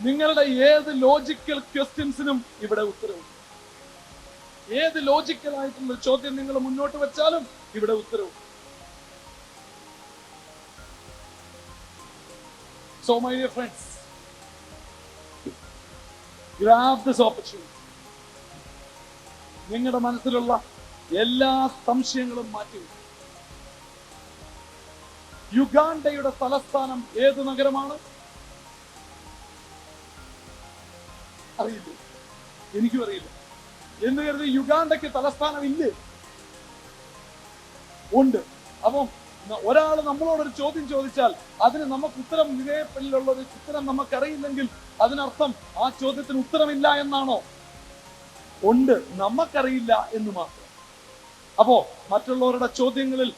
നിങ്ങളുടെ ഏത് ലോജിക്കൽ ക്വസ്റ്റ്യൻസിനും ഇവിടെ ഉത്തരവുണ്ട്. ഏത് ലോജിക്കൽ ആയിട്ടുള്ള ചോദ്യം നിങ്ങൾ മുന്നോട്ട് വെച്ചാലും ഇവിടെ ഉത്തരവുണ്ട്. So my dear friends, grab this opportunity. നിങ്ങളുടെ മനസ്സിലുള്ള എല്ലാ സംശയങ്ങളും മാറ്റി. യുഗാണ്ടയുടെ തലസ്ഥാനം ഏത് നഗരമാണ്? അറിയില്ല, എനിക്കും അറിയില്ല. എന്ന് കരുതി യുഗാണ്ടയ്ക്ക് തലസ്ഥാനം ഇല്ലേ? ഉണ്ട്. അപ്പം ഒരാൾ നമ്മളോടൊരു ചോദ്യം ചോദിച്ചാൽ അതിന് നമുക്ക് ഉത്തരം വിധേയപ്പെട്ടുള്ള ഒരു ഉത്തരം നമുക്കറിയില്ലെങ്കിൽ അതിനർത്ഥം ആ ചോദ്യത്തിന് ഉത്തരമില്ല എന്നാണോ? ഉണ്ട്, നമുക്കറിയില്ല എന്ന് മാത്രം. അപ്പോ മറ്റുള്ളവരുടെ ചോദ്യങ്ങളിൽ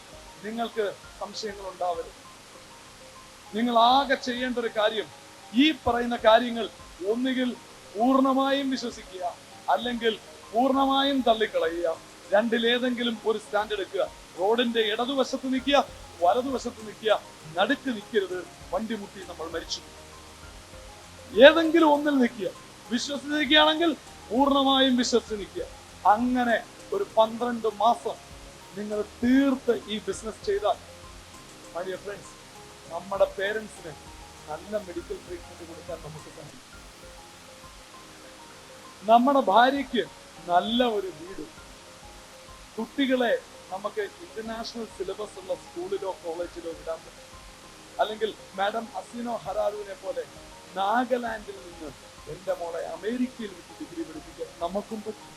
നിങ്ങൾക്ക് സംശയങ്ങൾ ഉണ്ടാവരുത്. നിങ്ങൾ ആകെ ചെയ്യേണ്ട ഒരു കാര്യം, ഈ പറയുന്ന കാര്യങ്ങൾ ഒന്നുകിൽ പൂർണ്ണമായും വിശ്വസിക്കുക, അല്ലെങ്കിൽ പൂർണ്ണമായും തള്ളിക്കളയുക. രണ്ടിലേതെങ്കിലും ഒരു സ്റ്റാൻഡ് എടുക്കുക. റോഡിന്റെ ഇടതുവശത്ത് നിൽക്കുക, വലതുവശത്ത് നിൽക്കുക, നടുക്ക് നിൽക്കരുത്. വണ്ടി മുട്ടി നമ്മൾ മരിച്ചു. ഏതെങ്കിലും ഒന്നിൽ നിൽക്കുക. വിശ്വസിക്കുകയാണെങ്കിൽ പൂർണ്ണമായും വിശ്വസിച്ച് നിൽക്കുക. അങ്ങനെ ഒരു 12 മാസം നിങ്ങൾ തീർത്ത് ഈ ബിസിനസ് ചെയ്താൽ, മൈ ഡിയർ ഫ്രണ്ട്സ്, നമ്മുടെ പേരൻസിന് നല്ല മെഡിക്കൽ ട്രീറ്റ്മെന്റ് കൊടുക്കാൻ നമുക്ക് സാധിക്കും. നമ്മുടെ ഭാര്യയ്ക്ക് നല്ല ഒരു വീട്, കുട്ടികളെ നമുക്ക് ഇന്റർനാഷണൽ സിലബസ് ഉള്ള സ്കൂളിലോ കോളേജിലോ വിടാൻ പറ്റും. അല്ലെങ്കിൽ മാഡം അസീനോ ഹരാരുവിനെ പോലെ നാഗാലാൻഡിൽ നിന്ന് എന്റെ മോളെ അമേരിക്കയിൽ വിട്ട് ഡിഗ്രി പഠിപ്പിക്കാൻ നമുക്കും പറ്റും.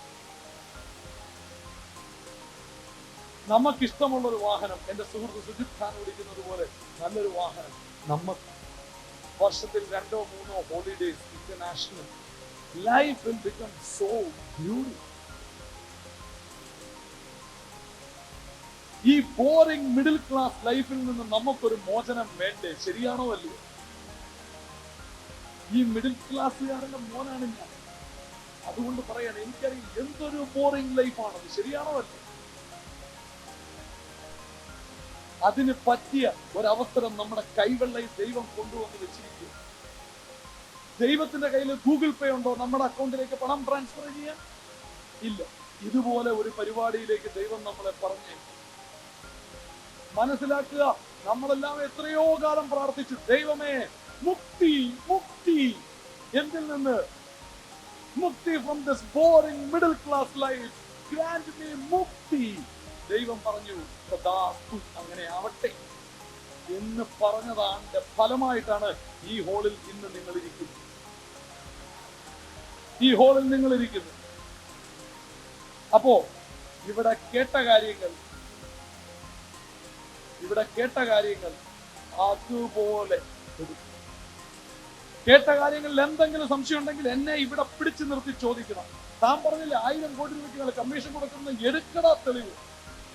നമുക്കിഷ്ടമുള്ള ഒരു വാഹനം, എന്റെ സുഹൃത്ത് സുജിത് ഖാൻ ഓടിക്കുന്നത് പോലെ നല്ലൊരു വാഹനം, നമുക്ക് വർഷത്തിൽ 2-3 holidays international. Life will become so beautiful. ഈ ബോറിംഗ് മിഡിൽ ക്ലാസ് ലൈഫിൽ നിന്ന് നമുക്കൊരു മോചനം വേണ്ടേ? ശരിയാണോ അല്ലയോ? ഈ മിഡിൽ ക്ലാസ്സുകാരന്റെ മോനാണ് ഞാൻ. അതുകൊണ്ട് പറയാണ്, എനിക്കറിയാം എന്തൊരു ബോറിംഗ് ലൈഫാണത്. ശരിയാണോ അല്ലേ? അതിന് പറ്റിയ ഒരവസരം നമ്മുടെ കൈവെള്ളയിൽ ദൈവം കൊണ്ടുവന്ന് വെച്ചിരിക്കുക. ദൈവത്തിന്റെ കയ്യിൽ ഗൂഗിൾ പേ ഉണ്ടോ നമ്മുടെ അക്കൗണ്ടിലേക്ക് പണം ട്രാൻസ്ഫർ ചെയ്യാൻ? ഇല്ല. ഇതുപോലെ ഒരു പരിപാടിയിലേക്ക് ദൈവം നമ്മളെ പറഞ്ഞു. മനസ്സിലാക്കുക, നമ്മളെല്ലാം എത്രയോ കാലം പ്രാർത്ഥിച്ചു, ദൈവമേ മുക്തി മുക്തി. എന്തിൽ നിന്ന്? മുക്തി from this boring middle class life, grant me മുക്തി. ദൈവം പറഞ്ഞു, തഥാസ്തു, അങ്ങനെ ആവട്ടെ എന്ന് പറഞ്ഞതാണ് ഫലമായിട്ടാണ് ഈ ഹോളിൽ ഇന്ന് നിങ്ങൾ ഇരിക്കുന്നത്. ഈ ഹോളിൽ നിങ്ങൾ ഇരിക്കുന്നു. അപ്പോ ഇവിടെ കേട്ട കാര്യങ്ങൾ അതുപോലെ കേട്ട കാര്യങ്ങളിൽ എന്തെങ്കിലും സംശയം ഉണ്ടെങ്കിൽ എന്നെ ഇവിടെ പിടിച്ചു നിർത്തി ചോദിക്കണം. താൻ പറഞ്ഞില്ലേ 1000 കോടി രൂപയ്ക്ക് കമ്മീഷൻ കൊടുക്കുന്ന എടുക്കടാ തെളിവ്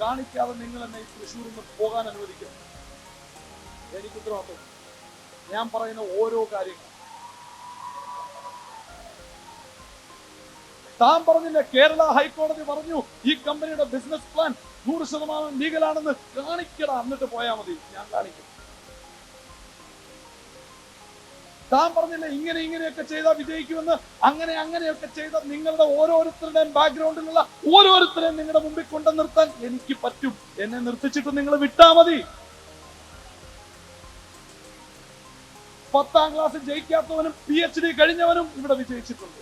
കാണിക്കാതെ നിങ്ങൾ എന്നെ ഈ തൃശ്ശൂരിൽ നിന്ന് പോകാൻ അനുവദിക്കണം. എനിക്ക് ഉത്തരവാദിത്വം. ഞാൻ പറയുന്ന ഓരോ കാര്യങ്ങൾ താൻ പറഞ്ഞില്ലേ, കേരള ഹൈക്കോടതി പറഞ്ഞു ഈ കമ്പനിയുടെ ബിസിനസ് പ്ലാൻ 100% ലീഗലാണെന്ന് കാണിക്കടാ, എന്നിട്ട് പോയാ മതി, ഞാൻ കാണിക്കും. താൻ പറഞ്ഞില്ലേ ഇങ്ങനെയൊക്കെ ചെയ്താൽ വിജയിക്കുമെന്ന്, അങ്ങനെയൊക്കെ ചെയ്ത നിങ്ങളുടെ ഓരോരുത്തരുടെയും ബാക്ക്ഗ്രൗണ്ടിലുള്ള ഓരോരുത്തരെയും നിങ്ങളുടെ മുമ്പിൽ കൊണ്ടു നിർത്താൻ എനിക്ക് പറ്റും. എന്നെ നിർത്തിച്ചിട്ട് നിങ്ങൾ വിട്ടാ മതി. 10ാം ക്ലാസ് ജയിക്കാത്തവനും PhD കഴിഞ്ഞവനും ഇവിടെ വിജയിച്ചിട്ടുണ്ട്.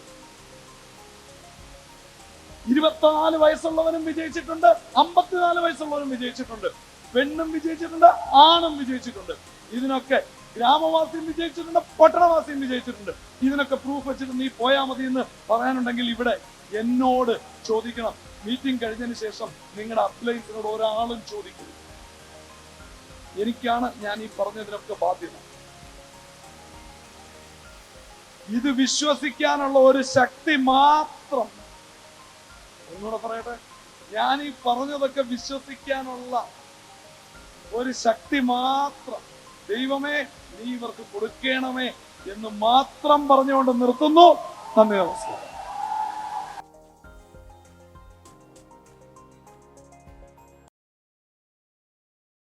24 വയസ്സുള്ളവനും വിജയിച്ചിട്ടുണ്ട്, 54 വയസ്സുള്ളവനും വിജയിച്ചിട്ടുണ്ട്, പെണ്ണും വിജയിച്ചിട്ടുണ്ട്, ആണും വിജയിച്ചിട്ടുണ്ട്. ഇതിനൊക്കെ ഗ്രാമവാസിയും വിജയിച്ചിട്ടുണ്ട്, പട്ടണവാസിയും വിജയിച്ചിട്ടുണ്ട്. ഇതിനൊക്കെ പ്രൂഫ് വെച്ചിട്ട് നീ പോയാ മതി എന്ന് പറയാനുണ്ടെങ്കിൽ ഇവിടെ എന്നോട് ചോദിക്കണം. മീറ്റിംഗ് കഴിഞ്ഞതിന് ശേഷം നിങ്ങളുടെ അപ്ലൈൻസിനോട് ഒരാളും ചോദിക്കരുത്. എനിക്കാണ് ഞാൻ ഈ പറഞ്ഞതിനൊക്കെ ബാധ്യത. ഇത് വിശ്വസിക്കാനുള്ള ഒരു ശക്തി മാത്രം, ഒന്നുകൂടെ പറയട്ടെ, ഞാൻ ഈ പറഞ്ഞതൊക്കെ വിശ്വസിക്കാനുള്ള ഒരു ശക്തി മാത്രം ദൈവമേ നീ ഇവർക്ക് കൊടുക്കണമേ എന്ന് മാത്രം പറഞ്ഞുകൊണ്ട് നിർത്തുന്നു. നന്ദി, നമസ്കാരം.